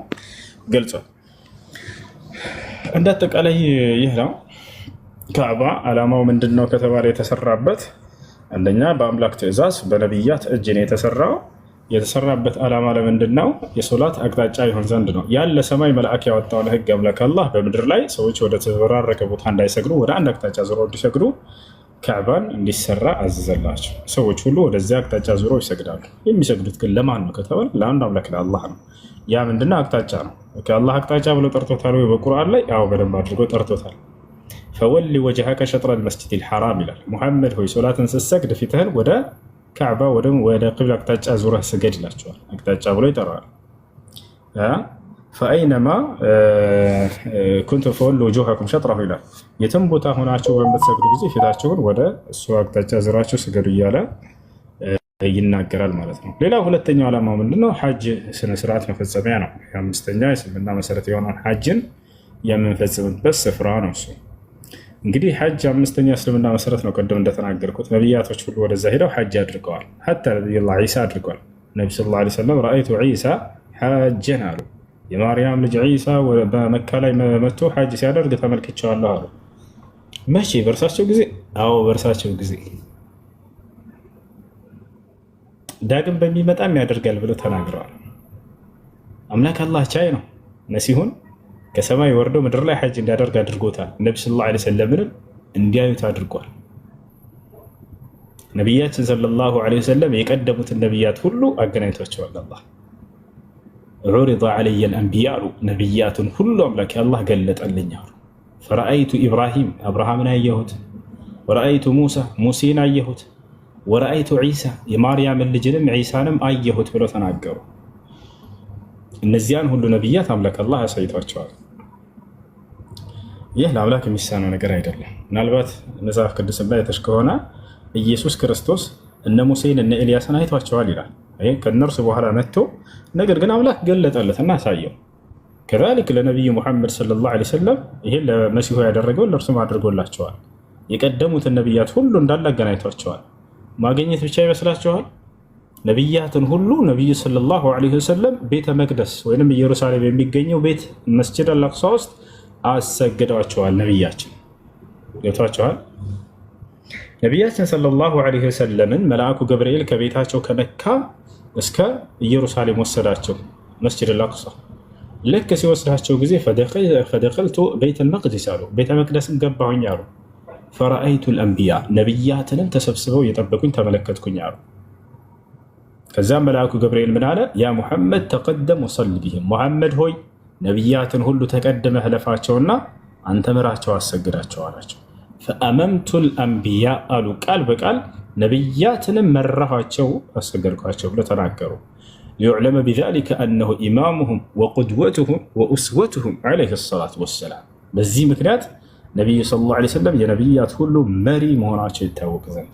ገልጿል። እንደ አጠቃላይ ይህ ነው። ካዕባ ዓላማው ምንድን ነው ከተባለ የተሰራበት አንደኛ በአምላክ ትእዛዝ በነቢያት እጅ ነው የተሰራበት ዓላማ ለምንድን ነው? የሶላት አቅጣጫ ይሆን ዘንድ ነው። ያን ለሰማይ መልአክ ያወጣውን ህግ አምላክ አላህ በምድር ላይ ሰዎች ወደ ተበራረቀ ቦታ እንዳይሰግዱ ወደ አንድ አቅጣጫ ዙሮ እንዲሰግዱ ካዕባን እንዲሰራ አዘዘላቸው። ሰዎች ሁሉ ወደዚያ አቅጣጫ ዙሮ ይሰግዳሉ። የሚሰግዱት ግን ለማን ነው ከተባለ ለአንድ አምላክ ለአላህ ነው። ያ ምንድነው? አቅጣጫ ነው። ከአላህ አቅጣጫ ብሎ ጠርቶታል ወይ በቁርአን ላይ? አዎ በደንብ አድርጎ ጠርቶታል። ፈወሊ ወጅሀከ ሸጥረል መስጂዲል ሐራም ይላል። ሙሐመድ ሆይ ሶላትን ስትሰግድ ፊትህን ወደ ካዕባ ወደ ቂብላ አቅጣጫ ዙረህ ስገድ ይላቸዋል። አቅጣጫ ብሎ ይጠራዋል። ፈአይነማ ኩንቱም ፈወሉ ውጁሀኩም ሸጥረሁ ይላል። የትም ቦታ ሆናችሁ በምትሰግዱ ጊዜ ፊታችሁን ወደ እሱ አቅጣጫ ዙራችሁ ስገዱ እያለ ይናገራል ማለት ነው። ሌላ ሁለተኛው ዓላማው ምንድነው? ሐጅ ስነስርዓት መፈጸሚያ ነው። የአምስተኛ የእስልምና መሰረት የሆነውን ሐጅን የምንፈጽምበት ስፍራ ነው እሱ። እንግዲህ ሐጅ አምስተኛ እስልምና መሰረት ነው። ቀደም እንደተናገርኩት ነቢያቶች ሁሉ ወደዛ ሄደው ሐጅ አድርገዋል። ሐታ ነቢዩላህ ዒሳ አድርገዋል። ነቢ ሰለላሁ ዐለይሂ ወሰለም ረአይቱ ዒሳ ሐጀን አሉ። የማርያም ልጅ ዒሳ በመካ ላይ መጥቶ ሐጅ ሲያደርግ ተመልክቼዋለሁ አሉ። መቼ? በእርሳቸው ጊዜ? አዎ በእርሳቸው ጊዜ። ዳግም በሚመጣም ያደርጋል ብለው ተናግረዋል። አምላክ አላህ ቻይ ነው። መሲሁን ከሰማይ ወርዶ ምድር ላይ ሐጅ እንዲያደርግ አድርጎታል። ነቢ ሰለላሁ ዐለይሂ ወሰለምንም እንዲያዩት አድርጓል። ነቢያችን ሰለላሁ ዐለይሂ ወሰለም የቀደሙትን ነቢያት ሁሉ አገናኝቷቸዋል። አላህ ዑሪض ዐለየ አልአንቢያ አሉ። ነቢያትን ሁሉ አምላክ አላህ ገለጠልኝ አሉ። ፈረአይቱ ኢብራሂም አብርሃምን አየሁት፣ ወረአይቱ ሙሳ ሙሴን አየሁት፣ ወረአይቱ ዒሳ የማርያምን ልጅንም ዒሳንም አየሁት ብለው ተናገሩ። እነዚያን ሁሉ ነቢያት አምላክ አላህ አሳይቷቸዋል። ይህ ለአምላክ የሚሳነው ነገር አይደለም። ምናልባት መጽሐፍ ቅዱስም ላይ የተሽ ከሆነ ኢየሱስ ክርስቶስ እነ ሙሴን እነ ኤልያስን አይቷቸዋል ይላል። ከእነርሱ በኋላ መጥቶ ነገር ግን አምላክ ገለጠለትና አሳየው። ከዛሊክ ለነቢዩ ሙሐመድ ሰለላሁ ዐለይሂ ወሰለም ይሄን ለመሲሁ ያደረገው ለእርሱም አድርጎላቸዋል። የቀደሙትን ነቢያት ሁሉ እንዳለ አገናኝቷቸዋል። ማግኘት ብቻ ይመስላችኋል? ነቢያትን ሁሉ ነቢዩ ሰለላሁ ዐለይሂ ወሰለም ቤተ መቅደስ ወይም ኢየሩሳሌም የሚገኘው ቤት መስጂድ አልአቅሷ ውስጥ አሰግደዋቸዋል። ነቢያችን ገብቷቸዋል። ነቢያችን ሰለላሁ ዐለይሂ ወሰለምን መልአኩ ገብርኤል ከቤታቸው ከመካ እስከ ኢየሩሳሌም ወሰዳቸው መስጂድ አልአቅሷ። ልክ ሲወስዳቸው ጊዜ ፈደኸልቱ ቤተ መቅደስ አሉ። ቤተ መቅደስም ገባሁኝ አሉ። ፈረአይቱ ልአንቢያ ነቢያትንም ተሰብስበው እየጠበቁኝ ተመለከትኩኝ አሉ። ከዛም መልአኩ ገብርኤል ምን አለ? ያ ሙሐመድ ተቀደም ወሰል ቢህም፣ ሙሐመድ ሆይ ነቢያትን ሁሉ ተቀድመህ ለፋቸውና አንተ ምራቸው አሰግዳቸው አላቸው። ፈአመምቱ ልአንቢያ አሉ። ቃል በቃል ነቢያትንም መራኋቸው አሰገድኳቸው ብለው ተናገሩ። ሊዩዕለመ ቢዛሊከ አነሁ ኢማሙሁም ወቁድወቱሁም ወኡስወቱሁም ዐለይሂ ሰላቱ ወሰላም። በዚህ ምክንያት ነቢዩ ሰለላሁ ዐለይሂ ወሰለም የነቢያት ሁሉ መሪ መሆናቸው ይታወቅ ዘንድ።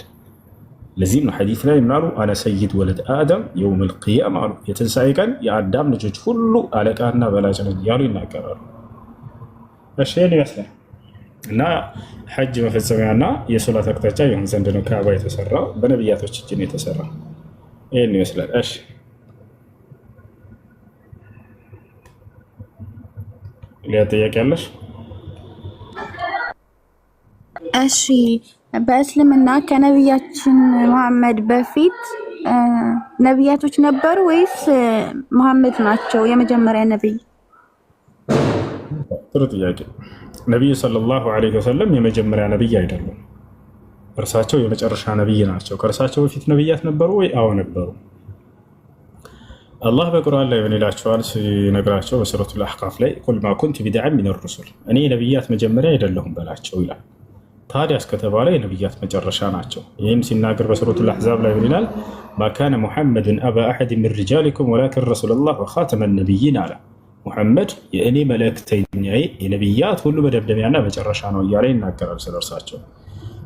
ለዚህም ነው ሐዲስ ላይ ምናሉ? አነ ሰይድ ወለድ አደም የውም ልቅያማ አሉ። የትንሣኤ ቀን የአዳም ልጆች ሁሉ አለቃና በላጭ ነኝ እያሉ ይናገራሉ። እሺ ይህን ይመስላል እና ሐጅ መፈጸሚያና የሶላት አቅጣጫ ይሆን ዘንድ ነው ካዕባ የተሰራው፣ በነቢያቶች እጅ ነው የተሰራው። ይህን ይመስላል። እሺ ሌላ ጥያቄ አለሽ? እሺ በእስልምና ከነቢያችን መሐመድ በፊት ነቢያቶች ነበሩ ወይስ መሐመድ ናቸው የመጀመሪያ ነቢይ? ጥሩ ጥያቄ። ነቢዩ ሰለላሁ ዐለይሂ ወሰለም የመጀመሪያ ነቢይ አይደሉም። እርሳቸው የመጨረሻ ነቢይ ናቸው። ከእርሳቸው በፊት ነቢያት ነበሩ ወይ? አዎ ነበሩ። አላህ በቁርአን ላይ ምን ይላቸዋል ሲነግራቸው በሱረቱል አሕቃፍ ላይ ቁል ማ ኩንቱ ቢድዐን ሚነ ሩሱል፣ እኔ የነቢያት መጀመሪያ አይደለሁም በላቸው ይላል። ታዲያ እስከተባለ የነቢያት መጨረሻ ናቸው። ይህም ሲናገር በሱረቱል አሕዛብ ላይ ምን ይላል? ማ ካነ ሙሐመድን አባ አሐድ ሚን ሪጃሊኩም ወላኪን ረሱለላህ ወኻተመ ነቢይን አለ። ሙሐመድ የእኔ መልእክተኛዬ የነቢያት ሁሉ መደምደሚያና መጨረሻ ነው እያለ ይናገራል ስለ እርሳቸው።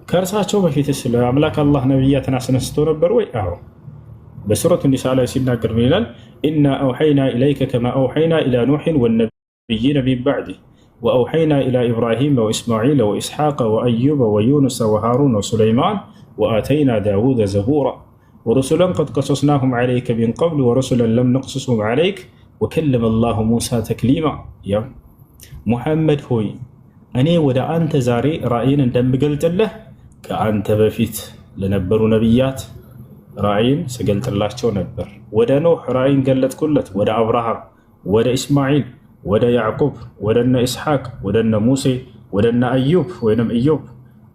ከእርሳቸው በፊት ስለ አምላክ አላህ ነቢያትን አስነስቶ ነበር ወይ? አዎ። በሱረቱ ኒሳ ላይ ሲናገር ምን ይላል? ኢና አውሐይና ኢለይከ ከማ አውሐይና ኢላ ኑሕን ወነቢይነ ሚን ባዕዲህ ወአውሐይና ኢላ ኢብራሂም ወኢስማዒል ወኢስሓቅ ወአዩብ ወዩኑስ ወሃሩን ወሱለይማን ወአተይና ዳውደ ዘቡራ ወሩሱለን ቀድ ቀሰስናሁም ዐለይከ ሚን ቀብል ወሩሱለን ለም ነቅሱስሁም ዐለይክ ወከለመ ላሁ ሙሳ ተክሊማ። ያ ሙሐመድ ሆይ እኔ ወደ አንተ ዛሬ ራእይን እንደምገልጥልህ ከአንተ በፊት ለነበሩ ነብያት ራእይን ስገልጥላቸው ነበር። ወደ ኖህ ራእይን ገለጥኩለት፣ ወደ አብርሃም፣ ወደ ኢስማኤል፣ ወደ ያዕቁብ፣ ወደነ ኢስሐቅ፣ ወደነ ሙሴ፣ ወደነ አዩብ ወይንም ኢዮብ፣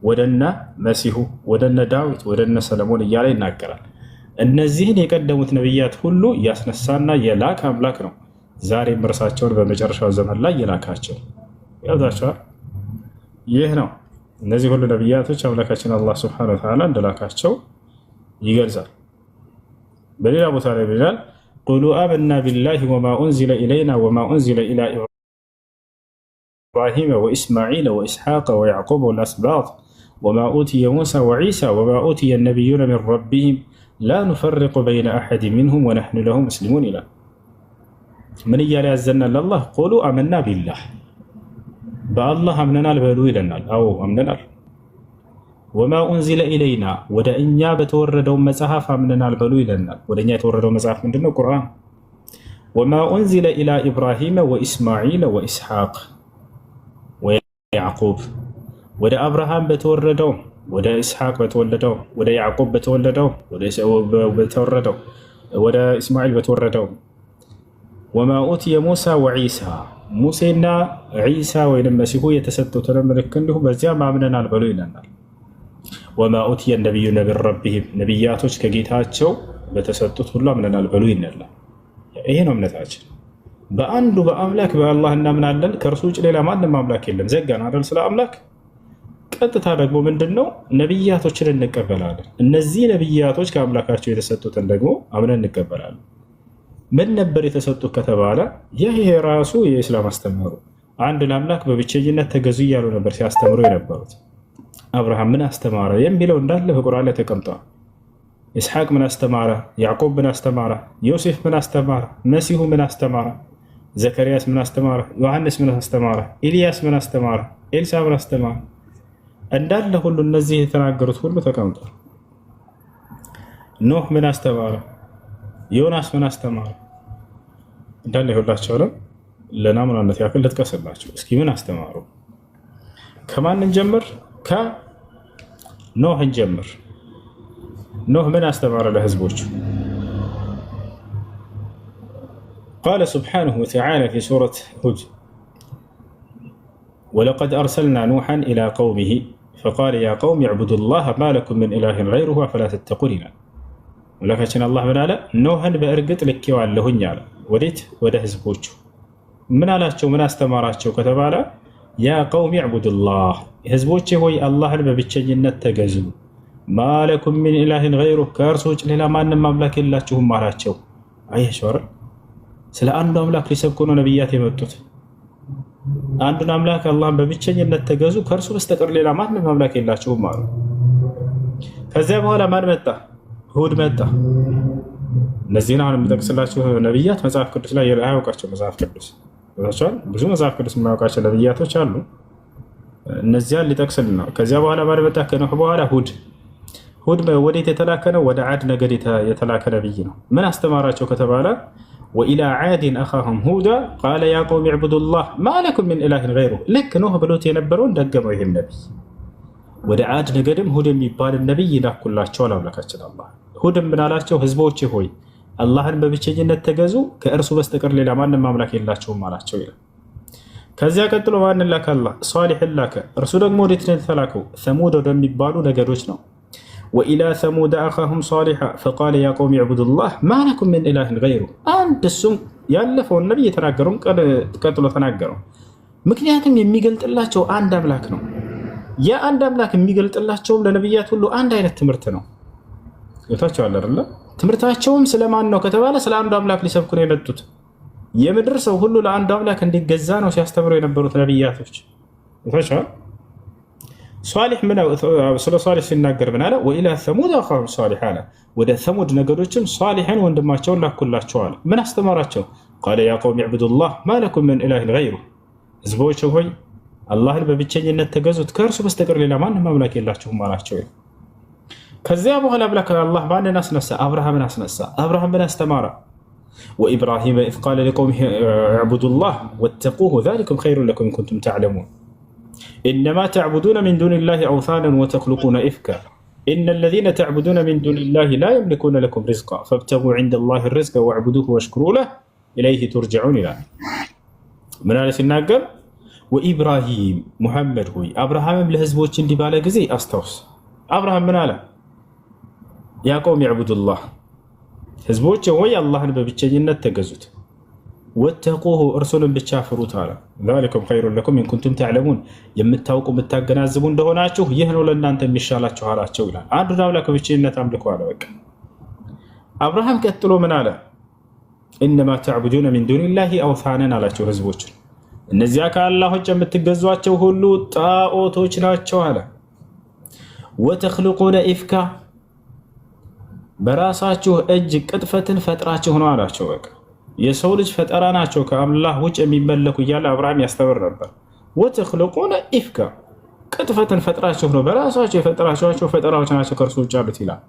ወደነ መሲሁ፣ ወደነ ዳዊት፣ ወደነ ሰለሞን እያለ ይናገራል። እነዚህን የቀደሙት ነብያት ሁሉ ያስነሳና የላከ አምላክ ነው። ዛሬም እርሳቸውን በመጨረሻው ዘመን ላይ የላካቸው ያውታቸዋል። ይህ ነው እነዚህ ሁሉ ነብያቶች አምላካችን አላህ ሱብሓነሁ ወተዓላ እንደላካቸው ይገልጻል። በሌላ ቦታ ላይ ይላል ቁሉ አመና ቢላሂ ወማ ኡንዚለ ኢለይና ወማ ኡንዚለ ኢላ ኢብራሂም ወኢስማዒል ወኢስሐቅ ወያዕቁብ ወልአስባጥ ወማ ኡቲየ ሙሳ ወዒሳ ወማ ኡቲየ ነቢዩነ ሚን ረቢሂም ላ ኑፈሪቁ በይነ አሐድ ሚንሁም ወነሕኑ ለሁ ሙስሊሙን ይላል። ምን እያለ ያዘናል? አላህ ቁሉ አመና ቢላህ በአላህ አምነናል በሉ ይለናል። አዎ አምነናል። ወማ ኡንዚለ ኢለይና ወደ እኛ በተወረደው መጽሐፍ አምነናል በሉ ይለናል። ወደ እኛ የተወረደው መጽሐፍ ምንድነው? ቁርአን። ወማ ኡንዚለ ኢላ ኢብራሂም ወኢስማዒል ወኢስሐቅ ወያዕቁብ ወደ አብርሃም በተወረደው፣ ወደ ኢስሐቅ በተወለደው፣ ወደ ያዕቁብ በተወለደው፣ ወደ ኢስማዒል በተወረደው ወማ ኡቲየ ሙሳ ወዒሳ ሙሴና ዒሳ ወይም መሲሁ የተሰጡትን ምልክ እንዲሁ በዚያ ማምነናል በሉ ይለናል። ወማ ኡቲየ ነቢዩነ ሚን ረቢሂም ነቢያቶች ከጌታቸው በተሰጡት ሁሉ አምነናል በሉ ይለናል። ይሄ ነው እምነታችን። በአንዱ በአምላክ በአላህ እናምናለን። ከእርሱ ውጭ ሌላ ማንም አምላክ የለም። ዘጋን አይደል ስለ አምላክ። ቀጥታ ደግሞ ምንድነው ነቢያቶችን እንቀበላለን። እነዚህ ነቢያቶች ከአምላካቸው የተሰጡትን ደግሞ አምነን እንቀበላለን። ምን ነበር የተሰጡት ከተባለ ይህ የራሱ የእስላም አስተምህሮ አንድ ለአምላክ በብቸኝነት ተገዙ እያሉ ነበር ሲያስተምሩ የነበሩት። አብርሃም ምን አስተማረ የሚለው እንዳለ በቁርአን ላይ ተቀምጧል። ኢስሐቅ ምን አስተማረ? ያዕቆብ ምን አስተማረ? ዮሴፍ ምን አስተማረ? መሲሁ ምን አስተማረ? ዘከርያስ ምን አስተማረ? ዮሐንስ ምን አስተማረ? ኢልያስ ምን አስተማረ? ኤልሳ ምን አስተማረ? እንዳለ ሁሉ እነዚህ የተናገሩት ሁሉ ተቀምጧል። ኖህ ምን አስተማረ? ዮናስ ምን አስተማረ? እንዳለ ይሁላቸው አለ። ለናሙናነት ያክል ልጥቀስላቸው እስኪ ምን አስተማሩ? ከማን እንጀምር? ከኖህ እንጀምር። ኖህ ምን አስተማረ ለህዝቦቹ? ቃለ ሱብሓነሁ ወተዓላ ፊ ሱረት ሁድ ወለቀድ አርሰልና ኑሐን ኢላ ቀውሚሂ ፈቃለ ያ ቀውም ዕቡዱ ላህ ማ ለኩም ምን ኢላሂን ገይሩሁ አፈላ ተተቁን ይላል። አምላካችን አላህ ምን አለ? ኖህን በእርግጥ ልኬዋለሁኝ አለ። ወዴት? ወደ ህዝቦቹ። ምን አላቸው? ምን አስተማራቸው ከተባለ ያ ቀውም ዕቡዱላህ ህዝቦቼ ሆይ አላህን በብቸኝነት ተገዙ፣ ማለኩም ሚን ኢላሂን ገይሩህ ከእርሱ ውጭ ሌላ ማንም አምላክ የላችሁም አላቸው። አያችሁ አይደል? ስለ አንዱ አምላክ ሊሰብኩ ነው ነቢያት የመጡት። አንዱን አምላክ አላህን በብቸኝነት ተገዙ፣ ከእርሱ በስተቀር ሌላ ማንም አምላክ የላችሁም አሉ። ከዚያ በኋላ ማን መጣ? ሁድ መጣ። እነዚህን አሁን የምጠቅስላችሁ ነቢያት መጽሐፍ ቅዱስ ላይ አያውቃቸው። መጽሐፍ ቅዱስ ብዙ መጽሐፍ ቅዱስ የማያውቃቸው ነቢያቶች አሉ። እነዚያን ሊጠቅስልን ነው። ከዚያ በኋላ ማን መጣ? ከኖህ በኋላ ሁድ። ሁድ ወዴት የተላከ ነው? ወደ ዓድ ነገድ የተላከ ነቢይ ነው። ምን አስተማራቸው ከተባለ ወኢላ ዓድን አኻሁም ሁዳ ቃለ ያ ቀውም ዕቡዱላህ ማ ለኩም ሚን ኢላሂን ገይሩህ። ልክ ኖህ ብሎት የነበረውን ደገመው ይህም ነቢይ። ወደ ዓድ ነገድም ሁድ የሚባልን ነቢይ ይላኩላቸዋል አምላካችን አላህ። ሁድም ምን አላቸው? ህዝቦቼ ሆይ አላህን በብቸኝነት ተገዙ፣ ከእርሱ በስተቀር ሌላ ማንም አምላክ የላቸውም አላቸው ይላል። ከዚያ ቀጥሎ ማንን ላከ? አላህ ሷሊሕን ላከ። እርሱ ደግሞ ወዴት ነው የተላከው? ሰሙድ ወደሚባሉ ነገዶች ነው። ወኢላ ሰሙድ አኻሁም ሷሊሓ ፈቃለ ያ ቀውም ዕቡዱላህ ማ ለኩም ሚን ኢላሂን ገይሩህ። አንድ እሱም ያለፈውን ነቢይ የተናገረውን ቀጥሎ ተናገረው። ምክንያቱም የሚገልጥላቸው አንድ አምላክ ነው። ያ አንድ አምላክ የሚገልጥላቸውም ለነቢያት ሁሉ አንድ አይነት ትምህርት ነው። ይታቸዋል አይደለ? ትምህርታቸውም ስለማን ነው ከተባለ ስለ አንዱ አምላክ ሊሰብኩ ነው የመጡት። የምድር ሰው ሁሉ ለአንዱ አምላክ እንዲገዛ ነው ሲያስተምሩ የነበሩት ነቢያቶች። ይታቸዋል። ሷሊሕ ምን ስለ ሷሊሕ ሲናገር ምን አለ? ወኢላ ሰሙድ አኻሁም ሷሊሕ አለ። ወደ ሰሙድ ነገዶችም ሷሊሕን ወንድማቸውን ላኩላቸው አለ። ምን አስተማራቸው? ቃለ ያ ቀውም ዕቡዱላህ ማ ለኩም ሚን ኢላሂን ገይሩህ። ህዝቦች ሆይ አላህን በብቸኝነት ተገዙት፣ ከእርሱ በስተቀር ሌላ ማንም አምላክ የላችሁም አላቸው። ከዚያ በኋላ አላህ ማንን አስነሳ? አብርሃምን አስነሳ። አብርሃም ምን አስተማረ? ወኢብራሂም ኢዝ ቃለ ሊቀውሚሂ ዕቡዱላህ ወተቁሁ ዛሊኩም ኸይሩን ለኩም ኢን ኩንቱም ተዕለሙን ኢነማ ተዕቡዱነ ሚን ዱኒላሂ አውሳነን ወተኽሉቁነ ኢፍካ ኢነ ለዚነ ተዕቡዱነ ሚን ዱኒላሂ ላ የምሊኩነ ለኩም ሪዝቃ ፈብተጉ ዒንደላሂ ሪዝቀ ወዕቡዱሁ ወሽኩሩ ለህ ኢለይሂ ቱርጀዑን ይላል። ምን አለ ሲናገር ወኢብራሂም ሙሐመድ ሆይ አብርሃምም ለህዝቦች እንዲህ ባለ ጊዜ አስታውስ። አብርሃም ምን አለ? ያ ቀውም ዕቡዱላህ ህዝቦች ሆይ አላህን በብቸኝነት ተገዙት፣ ወተቁሁ እርሱንም ብቻ ፍሩት አለ። ዛሊኩም ኸይሩን ለኩም ኢን ኩንቱም ተዕለሙን የምታውቁ የምታገናዝቡ እንደሆናችሁ ይህ ነው ለእናንተ የሚሻላችሁ አላቸው ይላል። አንዱን አምላክ በብቸኝነት አምልኮ አለ። በቃ አብርሃም ቀጥሎ ምን አለ? ኢነማ ተዕቡዱነ ሚን ዱኒላሂ አውሳነን አላቸው ህዝቦችን፣ እነዚያ ከአላህ ውጭ የምትገዟቸው ሁሉ ጣዖቶች ናቸው አለ። ወተኽልቁነ ኢፍካ በራሳችሁ እጅ ቅጥፈትን ፈጥራችሁ ነው አላቸው። በቃ የሰው ልጅ ፈጠራ ናቸው ከአላህ ውጭ የሚመለኩ እያለ አብርሃም ያስተምር ነበር። ወተኽልቁነ ኢፍካ ቅጥፈትን ፈጥራችሁ ነው በራሳቸው የፈጠራቸው ፈጠራዎች ናቸው ከእርሱ ውጭ ያሉት ይላል።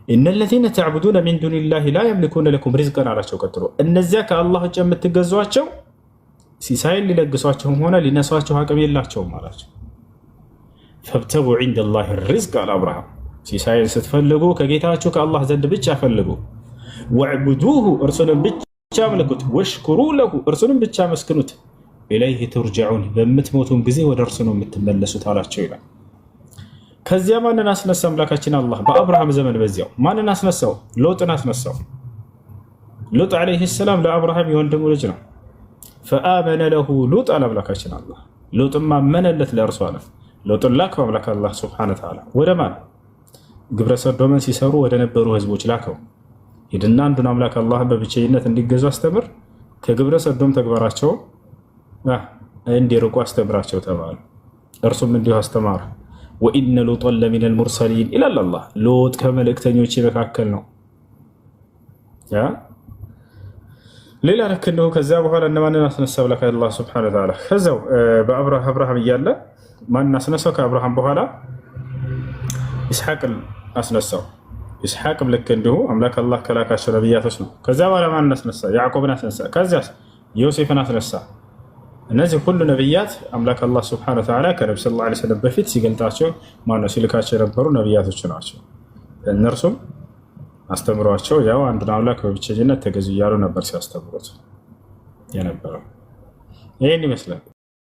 ኢነ ለዚነ ተዕቡዱነ ሚን ዱኒላሂ ላ የምሊኩነ ለኩም ሪዝቀን አላቸው። ቀጥሎ እነዚያ ከአላህ ውጭ የምትገዟቸው ሲሳይን ሊለግሷቸውም ሆነ ሊነሷቸው አቅም የላቸውም አላቸው። ፈብተጉ ዒንደላሂ ሪዝቅ አለ አብርሃም። ሲሳይን ስትፈልጉ ከጌታችሁ ከአላህ ዘንድ ብቻ ፈልጉ። ወዕቡዱሁ እርሱንም ብቻ አምልኩት። ወሽኩሩ ለሁ እርሱንም ብቻ መስክኑት። ኢለይሂ ቱርጀዑን በምትሞቱም ጊዜ ወደ እርሱ ነው የምትመለሱት አላቸው ይላል። ከዚያ ማንን አስነሳ አምላካችን አላህ? በአብርሃም ዘመን በዚያው ማንን አስነሳው? ሎጥን አስነሳው። ሎጥ ዓለይሂ ሰላም ለአብርሃም የወንድሙ ልጅ ነው። ፈአመነ ለሁ ሉጥ አለ አምላካችን አላህ። ሉጥም አመነለት ለእርሱ አለ። ሎጥን ላከው አምላክ አላህ ሱብሓነሁ ወተዓላ ወደ ማን? ግብረ ሰዶምን ሲሰሩ ወደ ነበሩ ህዝቦች ላከው። ሂድና አንዱን አምላክ አላህን በብቸኝነት እንዲገዙ አስተምር፣ ከግብረ ሰዶም ተግባራቸው እንዲርቁ አስተምራቸው ተባለ። እርሱም እንዲሁ አስተማረ። ወኢነ ሉጠን ለሚነል ሙርሰሊን ይላል አላህ። ሉጥ ከመልእክተኞች መካከል ነው። ሌላ ልክ እንደሁ ከዚያ በኋላ እነማንን አስነሳ ብላ አላህ ሱብሓነሁ ወተዓላ ከዛው በአብርሃም እያለ ማንን አስነሳው? ከአብርሃም በኋላ ኢስሐቅን አስነሳው። ኢስሐቅም ልክ እንዲሁ አምላክ አላህ ከላካቸው ነቢያቶች ነው። ከዚያ በኋላ ማንን አስነሳ? ያዕቆብን አስነሳ። ከዚያስ ዮሴፍን አስነሳ። እነዚህ ሁሉ ነቢያት አምላክ አላህ ሱብሓነሁ ወተዓላ ከነቢ ሰለላሁ ዐለይሂ ወሰለም በፊት ሲገልጣቸው ማነው ሲልካቸው የነበሩ ነቢያቶች ናቸው። እነርሱም አስተምሯቸው ያው አንዱን አምላክ በብቸኝነት ተገዙ እያሉ ነበር ሲያስተምሩት የነበረው። ይህን ይመስላል።